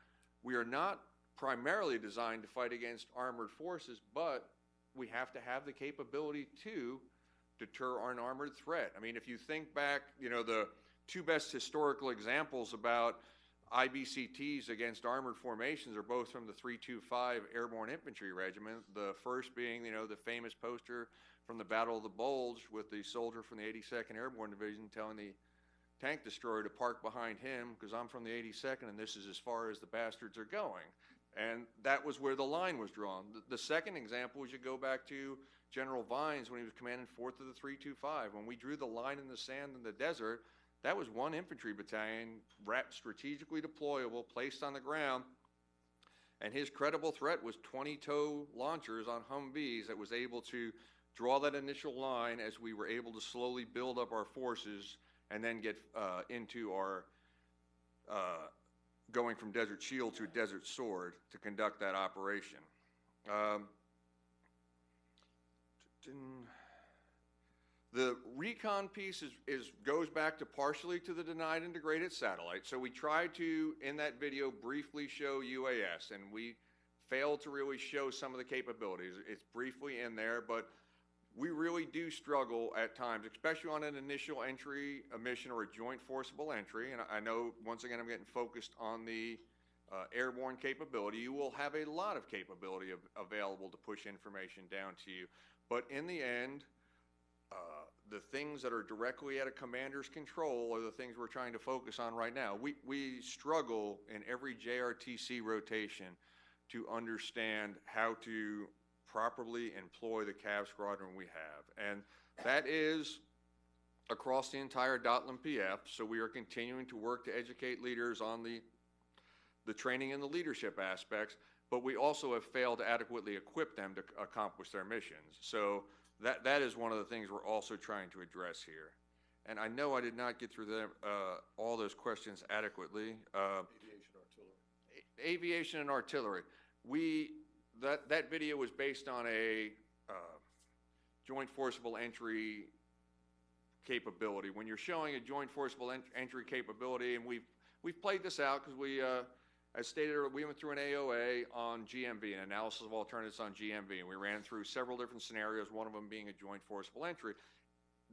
We are not primarily designed to fight against armored forces, but we have to have the capability to deter an armored threat. I mean, if you think back, the 2 best historical examples about IBCTs against armored formations are both from the 325 Airborne Infantry Regiment. The first being, the famous poster from the Battle of the Bulge with the soldier from the 82nd Airborne Division telling the tank destroyer to park behind him because I'm from the 82nd and this is as far as the bastards are going. And that was where the line was drawn. The second example is you go back to General Vines when he was commanding 4th of the 325. When we drew the line in the sand in the desert, that was 1 infantry battalion, wrapped strategically deployable, placed on the ground, and his credible threat was 20 tow launchers on Humvees that was able to draw that initial line as we were able to slowly build up our forces and then get into our going from Desert Shield to Desert Sword to conduct that operation. The recon piece goes back to partially to the denied and degraded satellite. So we tried to, in that video, briefly show UAS, and we failed to really show some of the capabilities. It's briefly in there, but really do struggle at times, especially on an initial entry, a mission, or a joint forcible entry. And I know, once again, I'm getting focused on the airborne capability. You will have a lot of capability available to push information down to you. But in the end, the things that are directly at a commander's control are the things we're trying to focus on right now. We struggle in every JRTC rotation to understand how to properly employ the CAV squadron we have. And that is across the entire Dotland PF, so we are continuing to work to educate leaders on the training and the leadership aspects, but we also have failed to adequately equip them to accomplish their missions. So that is one of the things we're also trying to address here. And I know I did not get through all those questions adequately. Aviation and artillery. That video was based on a joint forcible entry capability. When you're showing a joint forcible entry capability, and we've played this out because we, as stated, we went through an AOA on GMV, an analysis of alternatives on GMV, and we ran through several different scenarios, one of them being a joint forcible entry.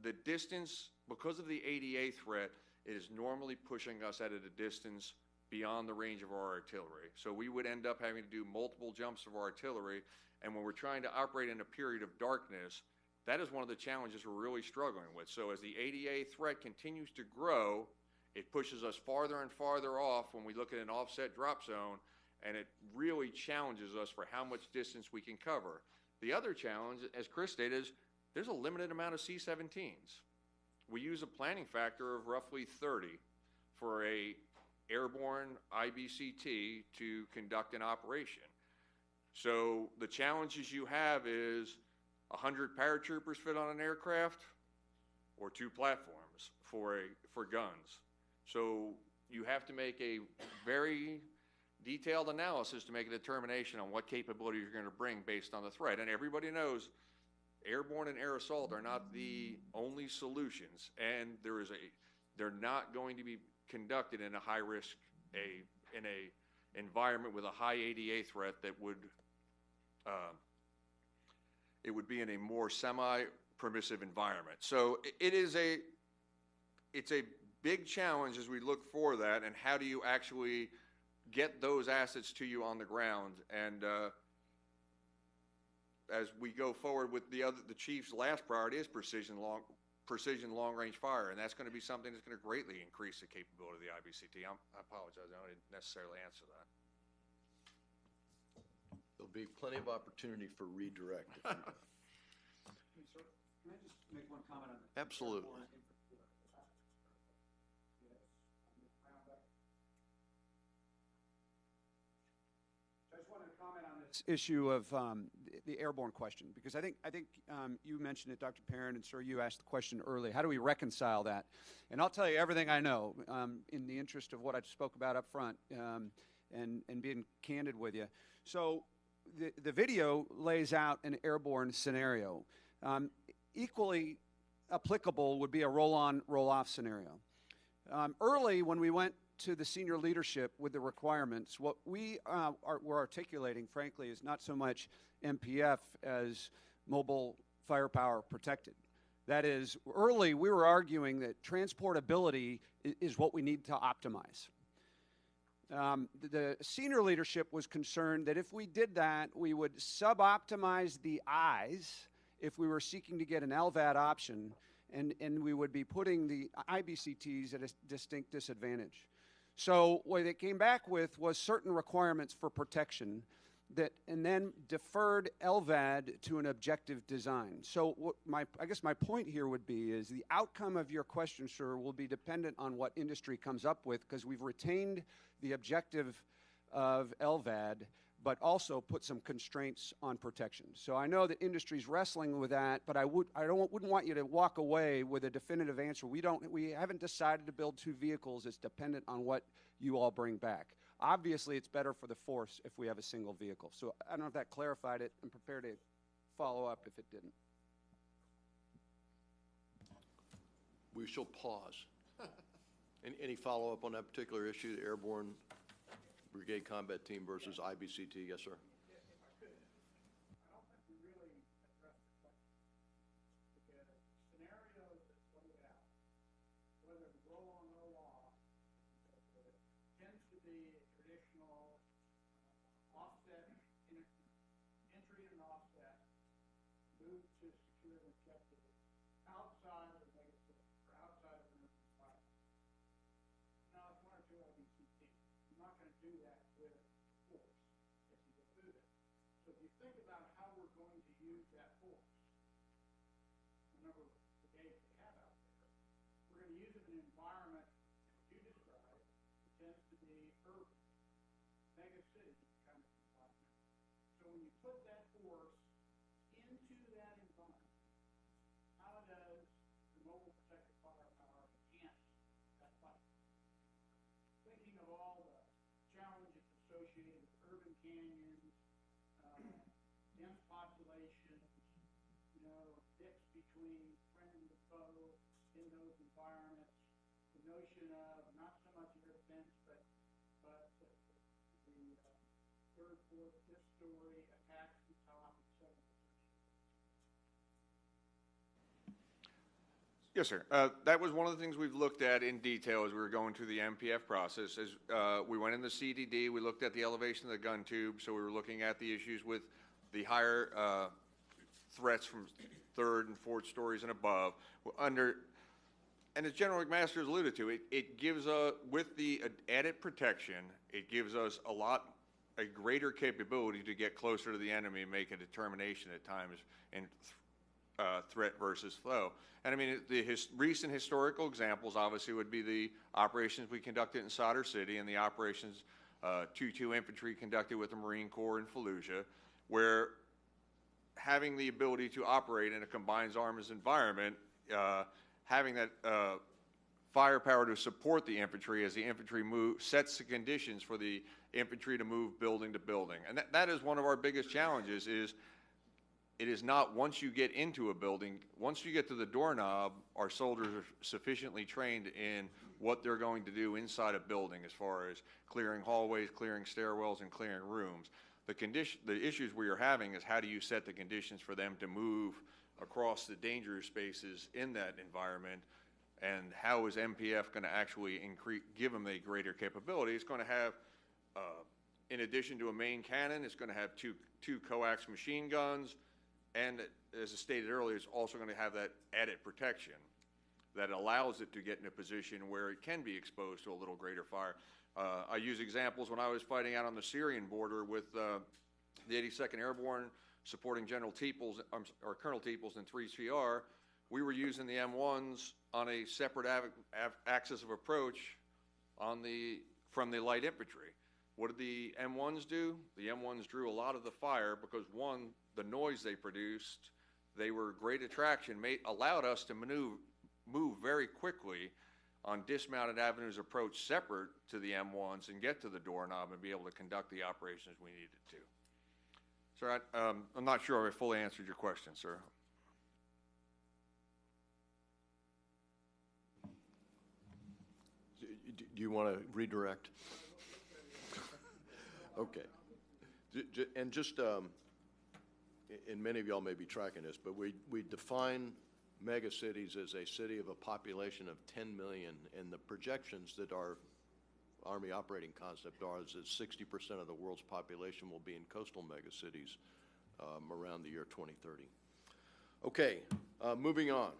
The distance, because of the ADA threat, it is normally pushing us at a distance beyond the range of our artillery. So we would end up having to do multiple jumps of artillery, and when we're trying to operate in a period of darkness, that is one of the challenges we're really struggling with. So as the ADA threat continues to grow, it pushes us farther and farther off when we look at an offset drop zone, and it really challenges us for how much distance we can cover. The other challenge, as Chris stated, is there's a limited amount of C-17s. We use a planning factor of roughly 30 for a airborne IBCT to conduct an operation. So the challenges you have is 100 paratroopers fit on an aircraft or 2 platforms for guns. So you have to make a very detailed analysis to make a determination on what capability you're going to bring based on the threat. And everybody knows airborne and air assault are not the only solutions, and they're not going to be conducted in a high risk, in a environment with a high ADA threat that would, it would be in a more semi-permissive environment. So it's a big challenge as we look for that, and how do you actually get those assets to you on the ground. And as we go forward with the chief's last priority is precision long-range fire, and that's going to be something that's going to greatly increase the capability of the IBCT. I apologize, I didn't necessarily answer that. There'll be plenty of opportunity for redirect. Sir, can I just make one comment on that? Absolutely. I just wanted to comment on this issue of the airborne question, because I think you mentioned it, Dr. Perrin, and sir, you asked the question earlier. How do we reconcile that? And I'll tell you everything I know in the interest of what I spoke about up front, and being candid with you. So the video lays out an airborne scenario. Equally applicable would be a roll-on, roll-off scenario. Early, when we went to the senior leadership with the requirements, what we were articulating, frankly, is not so much MPF as mobile firepower protected. That is, early we were arguing that transportability is what we need to optimize. The senior leadership was concerned that if we did that, we would sub-optimize the eyes if we were seeking to get an LVAD option, and we would be putting the IBCTs at a distinct disadvantage. So what they came back with was certain requirements for protection and then deferred LVAD to an objective design. So I guess my point here would be is the outcome of your question, sir, will be dependent on what industry comes up with, because we've retained the objective of LVAD, but also put some constraints on protection. So I know the industry's wrestling with that, but I wouldn't want you to walk away with a definitive answer. We haven't decided to build 2 vehicles. It's dependent on what you all bring back. Obviously, it's better for the force if we have a single vehicle. So I don't know if that clarified it. I'm prepared to follow up if it didn't. We shall pause. Any follow-up on that particular issue, the airborne brigade combat team versus IBCT? Yes, sir. If I could, I don't think we really addressed the question. The do that with force as you go through that. So if you think about how we're going to use that force, the number of brigades we have out there, we're going to use it in an environment that you described tends to be urban, mega city kind of environment. So when you put that force into that environment, how does the mobile protective firepower enhance that fight? Thinking of all the challenges associated with urban canyons, dense populations, mix between friend and foe in those environments, the notion of not so much air defense, but the third, fourth, fifth story attacks from top, et cetera. Yes, sir. That was one of the things we've looked at in detail as we were going through the MPF process. As we went in the CDD, we looked at the elevation of the gun tube, so we were looking at the issues with the higher threats from third and fourth stories and above. And as General McMaster has alluded to, it gives with the added protection, it gives us a greater capability to get closer to the enemy and make a determination at times in threat versus foe. And I mean, the recent historical examples obviously would be the operations we conducted in Solder City and the operations 2-2 Infantry conducted with the Marine Corps in Fallujah, where having the ability to operate in a combined arms environment, having that firepower to support the infantry as the infantry sets the conditions for the infantry to move building to building. And that is one of our biggest challenges is it is not once you get into a building, once you get to the doorknob, our soldiers are sufficiently trained in what they're going to do inside a building as far as clearing hallways, clearing stairwells, and clearing rooms. The issues we are having is how do you set the conditions for them to move across the dangerous spaces in that environment, and how is MPF going to actually give them a greater capability? It's going to have, in addition to a main cannon, it's going to have two coax machine guns, and as I stated earlier, it's also going to have that added protection that allows it to get in a position where it can be exposed to a little greater fire. I use examples when I was fighting out on the Syrian border with the 82nd Airborne supporting General Teeples, or Colonel Teeples in 3CR. We were using the M1s on a separate axis of approach from the light infantry. What did the M1s do? The M1s drew a lot of the fire because, one, the noise they produced, they were great attraction, allowed us to move very quickly on dismounted avenues approach separate to the M1s and get to the doorknob and be able to conduct the operations we needed to. Sir, I'm not sure I fully answered your question, sir. Do you want to redirect? Okay. And just, and many of y'all may be tracking this, but we define mega cities as a city of a population of 10 million, and the projections that our Army operating concept are is that 60% of the world's population will be in coastal mega cities around the year 2030. Okay, moving on.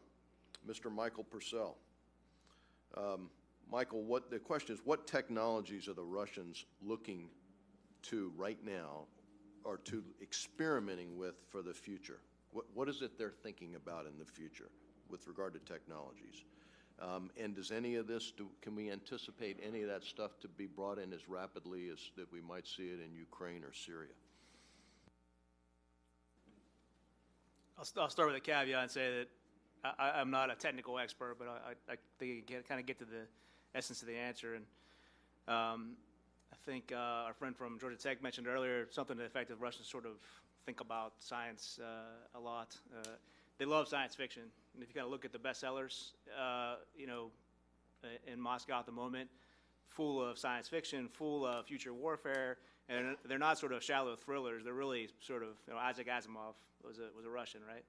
Mr. Michael Purcell. Michael, the question is, what technologies are the Russians looking to right now, or to experimenting with for the future? What is it they're thinking about in the future with regard to technologies? And does any of this, can we anticipate any of that stuff to be brought in as rapidly as that we might see it in Ukraine or Syria? I'll start with a caveat and say that I'm not a technical expert, but I think you kind of get to the essence of the answer. And I think our friend from Georgia Tech mentioned earlier something to the effect of Russians sort of think about science a lot. They love science fiction. And if you kind of look at the bestsellers, in Moscow at the moment, full of science fiction, full of future warfare, and they're not sort of shallow thrillers. They're really sort of, Isaac Asimov was a Russian, right?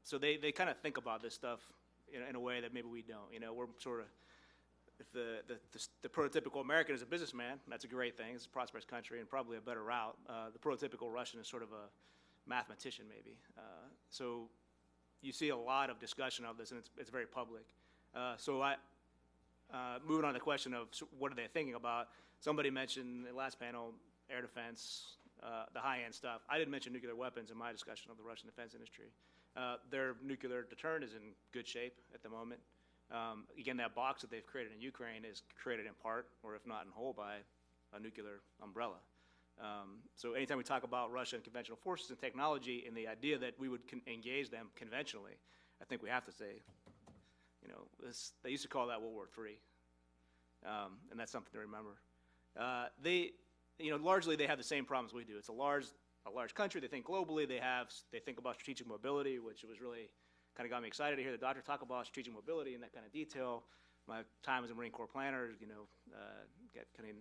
So they kind of think about this stuff in a way that maybe we don't. We're sort of, if the prototypical American is a businessman, that's a great thing. It's a prosperous country and probably a better route. The prototypical Russian is sort of a mathematician, maybe. So you see a lot of discussion of this, and it's very public. So moving on to the question of what are they thinking about, somebody mentioned in the last panel air defense, the high-end stuff. I didn't mention nuclear weapons in my discussion of the Russian defense industry. Their nuclear deterrent is in good shape at the moment. Again, that box that they've created in Ukraine is created in part, or if not in whole, by a nuclear umbrella. So anytime we talk about Russia and conventional forces and technology and the idea that we would engage them conventionally, I think we have to say, you know, they used to call that World War III, and that's something to remember. You know, largely they have the same problems we do. It's a large country. They think globally. They think about strategic mobility, which was really kind of got me excited to hear the doctor talk about strategic mobility in that kind of detail. My time as a Marine Corps planner, you know, get kind of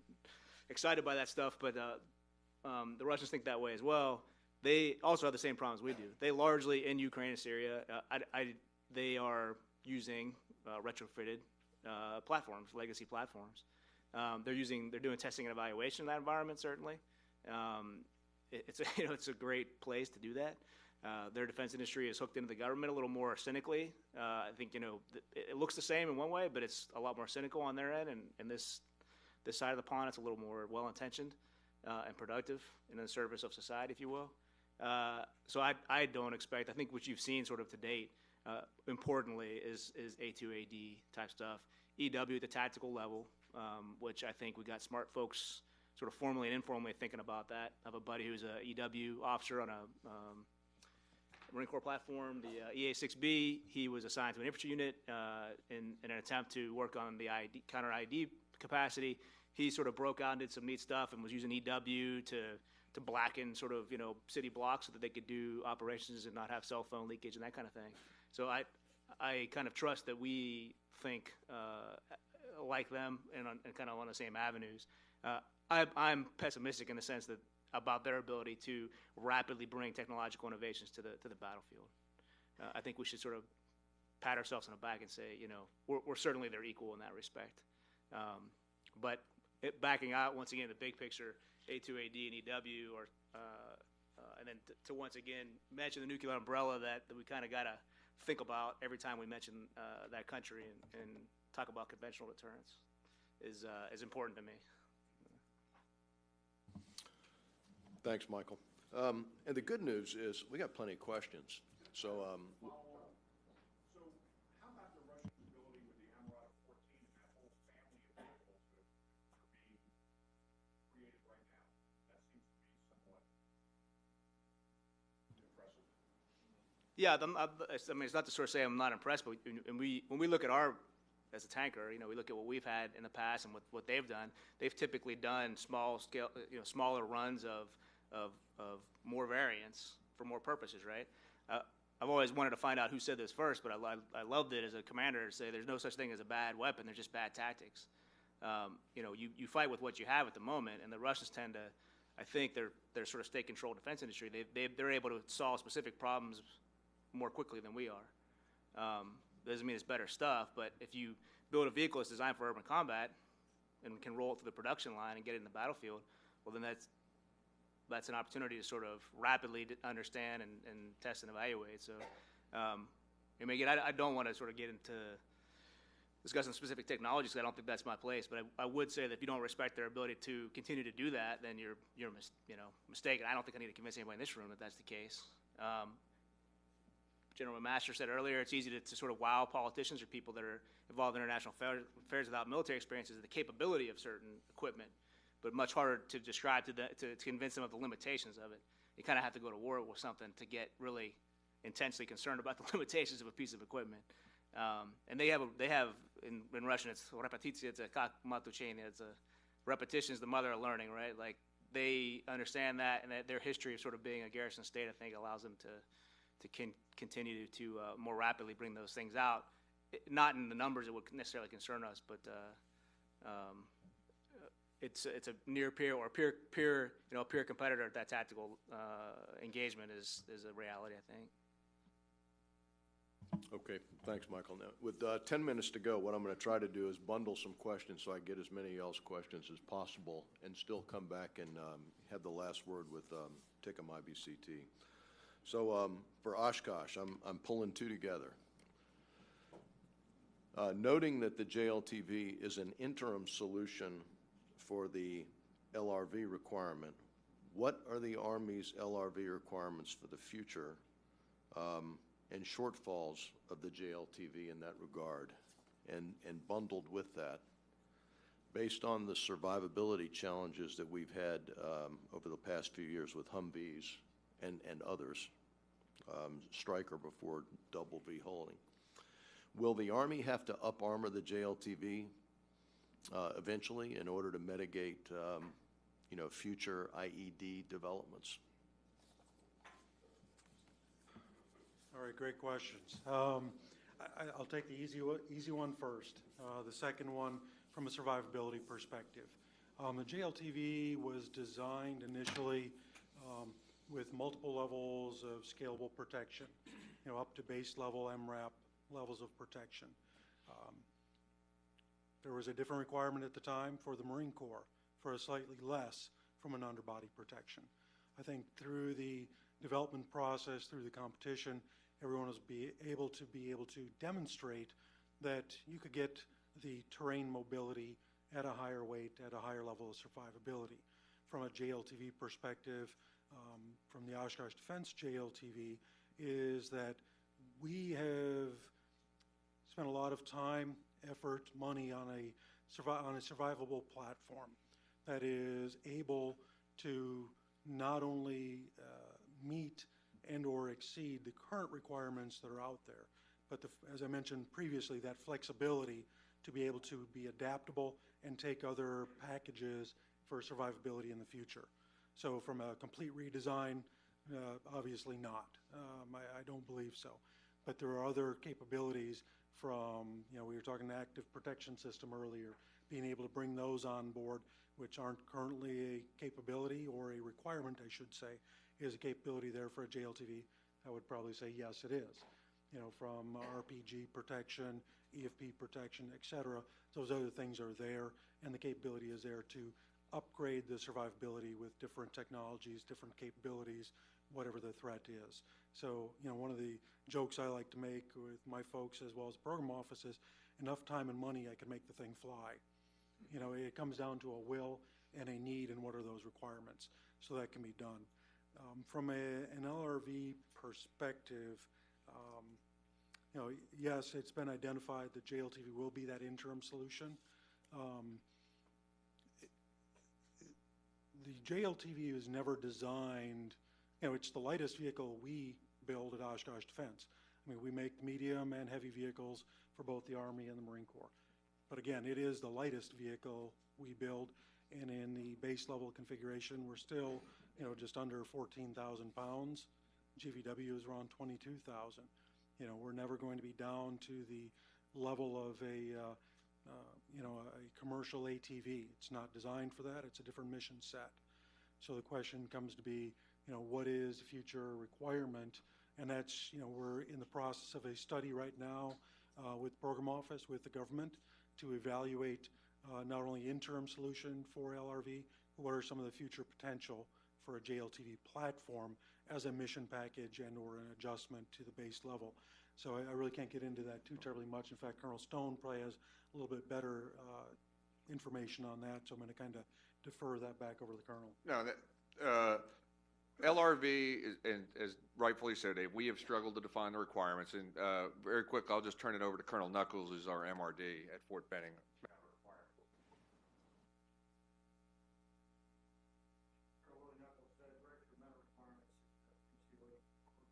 excited by that stuff. But the Russians think that way as well. They also have the same problems we do. They largely in Ukraine and Syria, they are using retrofitted platforms, legacy platforms. They're doing testing and evaluation in that environment, certainly. It's a great place to do that. Their defense industry is hooked into the government a little more cynically. I think, you know, it looks the same in one way, but it's a lot more cynical on their end. And this side of the pond, it's a little more well-intentioned and productive in the service of society, if you will. So I don't expect, I think what you've seen sort of to date, importantly, is A2AD type stuff. EW at the tactical level, which I think we got smart folks sort of formally and informally thinking about that. I have a buddy who's a EW officer on a Marine Corps platform, the EA-6B. He was assigned to an infantry unit in an attempt to work on the counter-ID capacity. He sort of broke out and did some neat stuff and was using EW to blacken sort of, you know, city blocks so that they could do operations and not have cell phone leakage and that kind of thing. So I kind of trust that we think like them and kind of on the same avenues. I'm pessimistic in the sense that about their ability to rapidly bring technological innovations to the battlefield. I think we should sort of pat ourselves on the back and say, you know, we're certainly their equal in that respect. But backing out, once again, the big picture, A2AD and EW, and then to once again mention the nuclear umbrella that we kind of got to think about every time we mention that country and talk about conventional deterrence is important to me. Thanks, Michael. And the good news is we got plenty of questions. So, So how about the Russian ability with the Amrata-14 and that whole family of vehicles that are being created right now? That seems to be somewhat impressive. Yeah, I mean, it's not to sort of say I'm not impressed, but when we look at as a tanker, you know, we look at what we've had in the past and what they've done. They've typically done small scale, you know, smaller runs of more variants for more purposes, right? I've always wanted to find out who said this first, but I loved it as a commander to say there's no such thing as a bad weapon, there's just bad tactics. You know, you fight with what you have at the moment, and the Russians tend to, I think they're sort of state-controlled defense industry. They're able to solve specific problems more quickly than we are. Doesn't mean it's better stuff, but if you build a vehicle that's designed for urban combat and can roll it through the production line and get it in the battlefield, well, then that's an opportunity to sort of rapidly understand and test and evaluate. So, I mean, again, I don't want to sort of get into discussing specific technologies because I don't think that's my place. But I would say that if you don't respect their ability to continue to do that, then you're mistaken. I don't think I need to convince anybody in this room that that's the case. General Master said earlier, it's easy to sort of wow politicians or people that are involved in international affairs without military experiences, the capability of certain equipment, but much harder to describe to convince them of the limitations of it. You kind of have to go to war with something to get really intensely concerned about the limitations of a piece of equipment. And they have in Russian, it's repetitia, it's a kak matuchenia, it's a repetition is the mother of learning, right? Like they understand that, and that their history of sort of being a garrison state, I think, allows them to continue to more rapidly bring those things out, not in the numbers that would necessarily concern us, but it's a near peer or peer competitor at that tactical engagement is a reality, I think. okay, thanks, Michael. Now, with 10 minutes to go, what I'm going to try to do is bundle some questions so I get as many y'all's questions as possible and still come back and have the last word with TICM IBCT. So for Oshkosh, I'm pulling two together. Noting that the JLTV is an interim solution for the LRV requirement, what are the Army's LRV requirements for the future and shortfalls of the JLTV in that regard? And bundled with that, based on the survivability challenges that we've had over the past few years with Humvees and others, Stryker before double V hulling, will the Army have to up-armor the JLTV eventually in order to mitigate, future IED developments? All right, great questions. I'll take the easy one first. The second one, from a survivability perspective. The JLTV was designed initially with multiple levels of scalable protection, up to base level MRAP levels of protection. There was a different requirement at the time for the Marine Corps for a slightly less from an underbody protection. I think through the development process, through the competition, everyone was able to demonstrate that you could get the terrain mobility at a higher weight, at a higher level of survivability. From a JLTV perspective, from the Oshkosh Defense JLTV, is that we have spent a lot of time, effort, money on a survivable platform that is able to not only meet and or exceed the current requirements that are out there, but as I mentioned previously, that flexibility to be able to be adaptable and take other packages for survivability in the future. So from a complete redesign, obviously not. I don't believe so. But there are other capabilities from, we were talking active protection system earlier, being able to bring those on board, which aren't currently a capability or a requirement, I should say. Is a capability there for a JLTV? I would probably say yes, it is. From RPG protection, EFP protection, et cetera, those other things are there, and the capability is there to upgrade the survivability with different technologies, different capabilities, whatever the threat is. So, one of the jokes I like to make with my folks as well as the program office is, enough time and money, I can make the thing fly. It comes down to a will and a need, and what are those requirements, so that can be done. From an LRV perspective, yes, it's been identified that JLTV will be that interim solution. The JLTV is never designed, it's the lightest vehicle we build at Oshkosh Defense. I mean, we make medium and heavy vehicles for both the Army and the Marine Corps. But again, it is the lightest vehicle we build, and in the base level configuration, we're still, just under 14,000 pounds. GVW is around 22,000. We're never going to be down to the level of a commercial ATV. It's not designed for that. It's a different mission set. So the question comes to be, what is the future requirement? And that's, we're in the process of a study right now with program office, with the government, to evaluate not only interim solution for LRV, but what are some of the future potential for a JLTV platform as a mission package and or an adjustment to the base level. So I really can't get into that too terribly much. In fact, Colonel Stone probably has a little bit better information on that, so I'm going to kind of defer that back over to the Colonel. No, LRV, as rightfully said, Dave, we have struggled to define the requirements, and very quick, I'll just turn it over to Colonel Knuckles, who's our MRD at Fort Benning.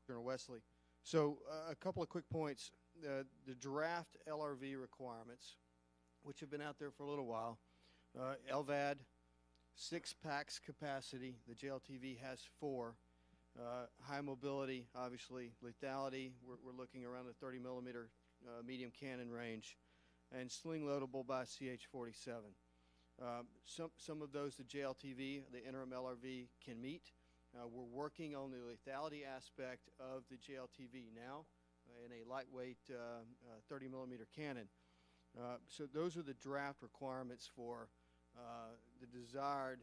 Colonel Wesley. So a couple of quick points. The draft LRV requirements, which have been out there for a little while, LVAD, 6 packs capacity. The JLTV has 4. High mobility, obviously. Lethality, we're looking around the 30 millimeter medium cannon range, and sling loadable by CH-47. Some of those the JLTV, the interim LRV, can meet. We're working on the lethality aspect of the JLTV now in a lightweight 30 millimeter cannon. So those are the draft requirements for the desired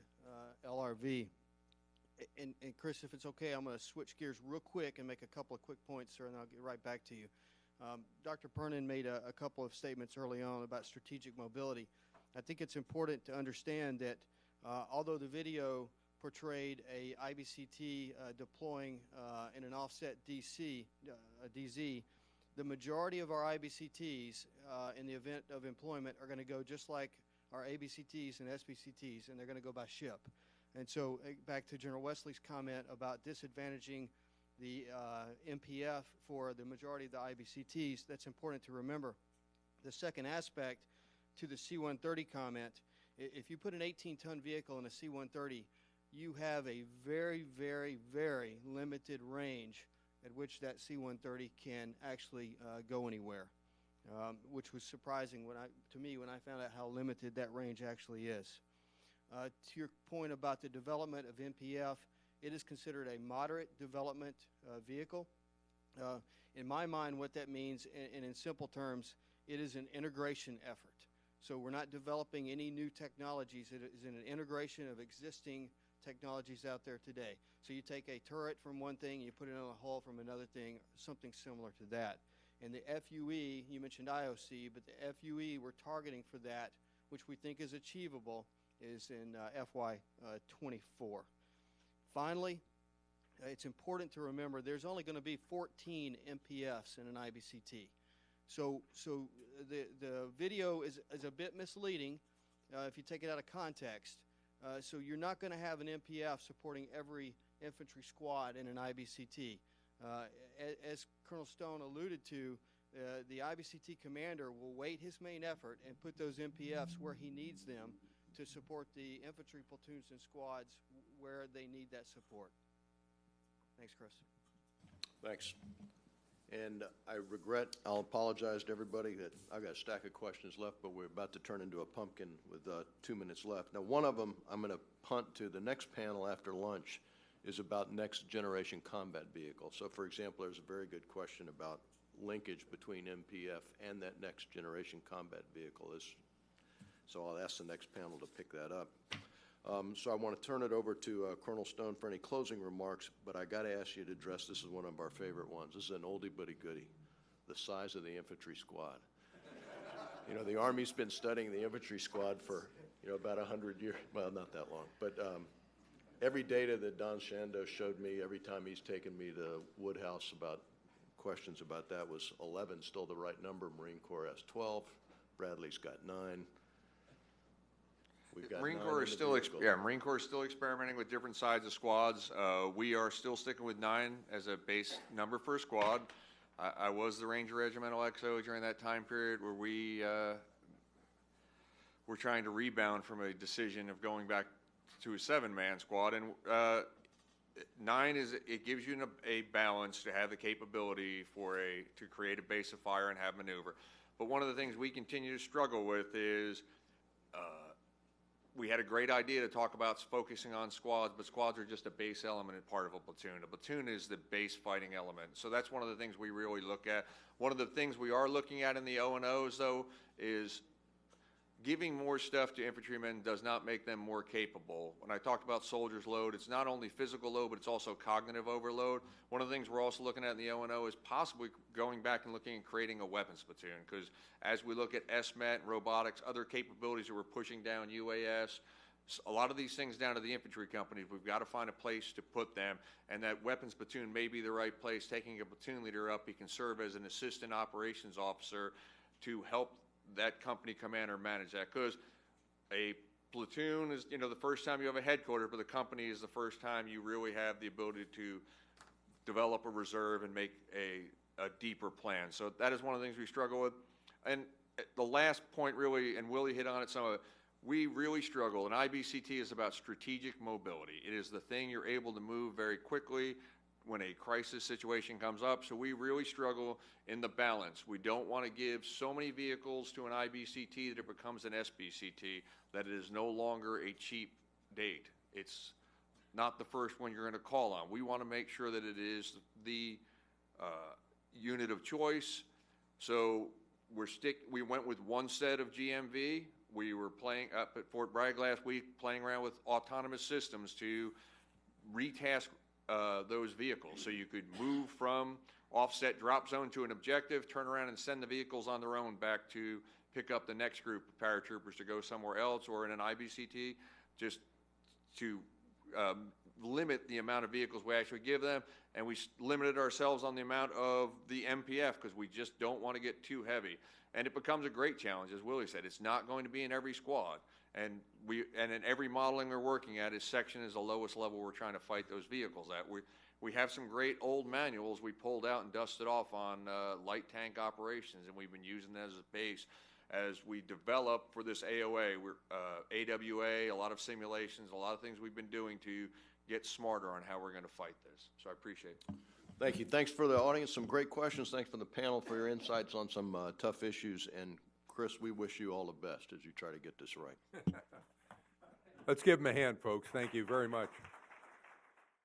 LRV. And Chris, if it's okay, I'm going to switch gears real quick and make a couple of quick points, sir, and I'll get right back to you. Dr. Pernin made a couple of statements early on about strategic mobility. I think it's important to understand that although the video portrayed a IBCT deploying in an offset DZ, the majority of our IBCTs in the event of employment are going to go just like our ABCTs and SBCTs, and they're going to go by ship. And so back to General Wesley's comment about disadvantaging the MPF for the majority of the IBCTs, that's important to remember. The second aspect to the C-130 comment, if you put an 18-ton vehicle in a C-130, you have a very, very, very limited range at which that C-130 can actually go anywhere, which was surprising to me when I found out how limited that range actually is. To your point about the development of MPF, it is considered a moderate development vehicle. In my mind, what that means, and in simple terms, it is an integration effort. So we're not developing any new technologies. It is an integration of existing technologies out there today. So you take a turret from one thing, you put it on a hull from another thing, something similar to that. And the FUE, you mentioned IOC, but the FUE we're targeting for that, which we think is achievable, is in FY24. Finally, it's important to remember there's only going to be 14 MPFs in an IBCT. So the video is a bit misleading if you take it out of context. So you're not going to have an MPF supporting every infantry squad in an IBCT. As Colonel Stone alluded to, the IBCT commander will weight his main effort and put those MPFs where he needs them to support the infantry platoons and squads where they need that support. Thanks, Chris. Thanks. And I regret, I'll apologize to everybody that I've got a stack of questions left, but we're about to turn into a pumpkin with 2 minutes left. Now, one of them I'm going to punt to the next panel after lunch is about next generation combat vehicles. So, for example, there's a very good question about linkage between MPF and that next generation combat vehicle. So I'll ask the next panel to pick that up. So I want to turn it over to Colonel Stone for any closing remarks, but I got to ask you to address, this is one of our favorite ones. This is an oldie but a goodie, the size of the infantry squad. You know, the Army's been studying the infantry squad for, about 100 years, well, not that long, but every data that Don Shando showed me, every time he's taken me to Woodhouse about questions about that, was 11 still the right number. Marine Corps has 12, Bradley's got 9. Marine Corps is still Marine Corps is still experimenting with different sizes of squads. We are still sticking with 9 as a base number for a squad. I was the Ranger Regimental XO during that time period where we were trying to rebound from a decision of going back to a 7-man squad. And 9 it gives you a balance to have the capability to create a base of fire and have maneuver. But one of the things we continue to struggle with is we had a great idea to talk about focusing on squads, but squads are just a base element and part of a platoon. A platoon is the base fighting element. So that's one of the things we really look at. One of the things we are looking at in the O&Os, though, is giving more stuff to infantrymen does not make them more capable. When I talked about soldiers load, it's not only physical load, but it's also cognitive overload. One of the things we're also looking at in the O&O is possibly going back and looking at creating a weapons platoon, because as we look at SMET, robotics, other capabilities that we're pushing down, UAS, a lot of these things down to the infantry companies, we've got to find a place to put them, and that weapons platoon may be the right place. Taking a platoon leader up, he can serve as an assistant operations officer to help that company commander manage that, because a platoon is, the first time you have a headquarters, but the company is the first time you really have the ability to develop a reserve and make a deeper plan. So that is one of the things we struggle with. And the last point really, and Willie hit on it some of it, we really struggle, and IBCT is about strategic mobility. It is the thing you're able to move very quickly when a crisis situation comes up. So we really struggle in the balance. We don't want to give so many vehicles to an IBCT that it becomes an SBCT, that it is no longer a cheap date. It's not the first one you're going to call on. We want to make sure that it is the unit of choice. So we went with one set of GMV. We were playing up at Fort Bragg last week, playing around with autonomous systems to retask those vehicles, so you could move from offset drop zone to an objective, turn around and send the vehicles on their own back to pick up the next group of paratroopers to go somewhere else, or in an IBCT, just to limit the amount of vehicles we actually give them. And we limited ourselves on the amount of the MPF because we just don't want to get too heavy. And it becomes a great challenge, as Willie said. It's not going to be in every squad. And in every modeling we're working at, is section is the lowest level we're trying to fight those vehicles at. We have some great old manuals we pulled out and dusted off on light tank operations, and we've been using that as a base as we develop for this AOA. AWA, a lot of simulations, a lot of things we've been doing to get smarter on how we're going to fight this. So I appreciate it. Thank you. Thanks for the audience. Some great questions. Thanks for the panel for your insights on some tough issues. And Chris, we wish you all the best as you try to get this right. Let's give him a hand, folks. Thank you very much.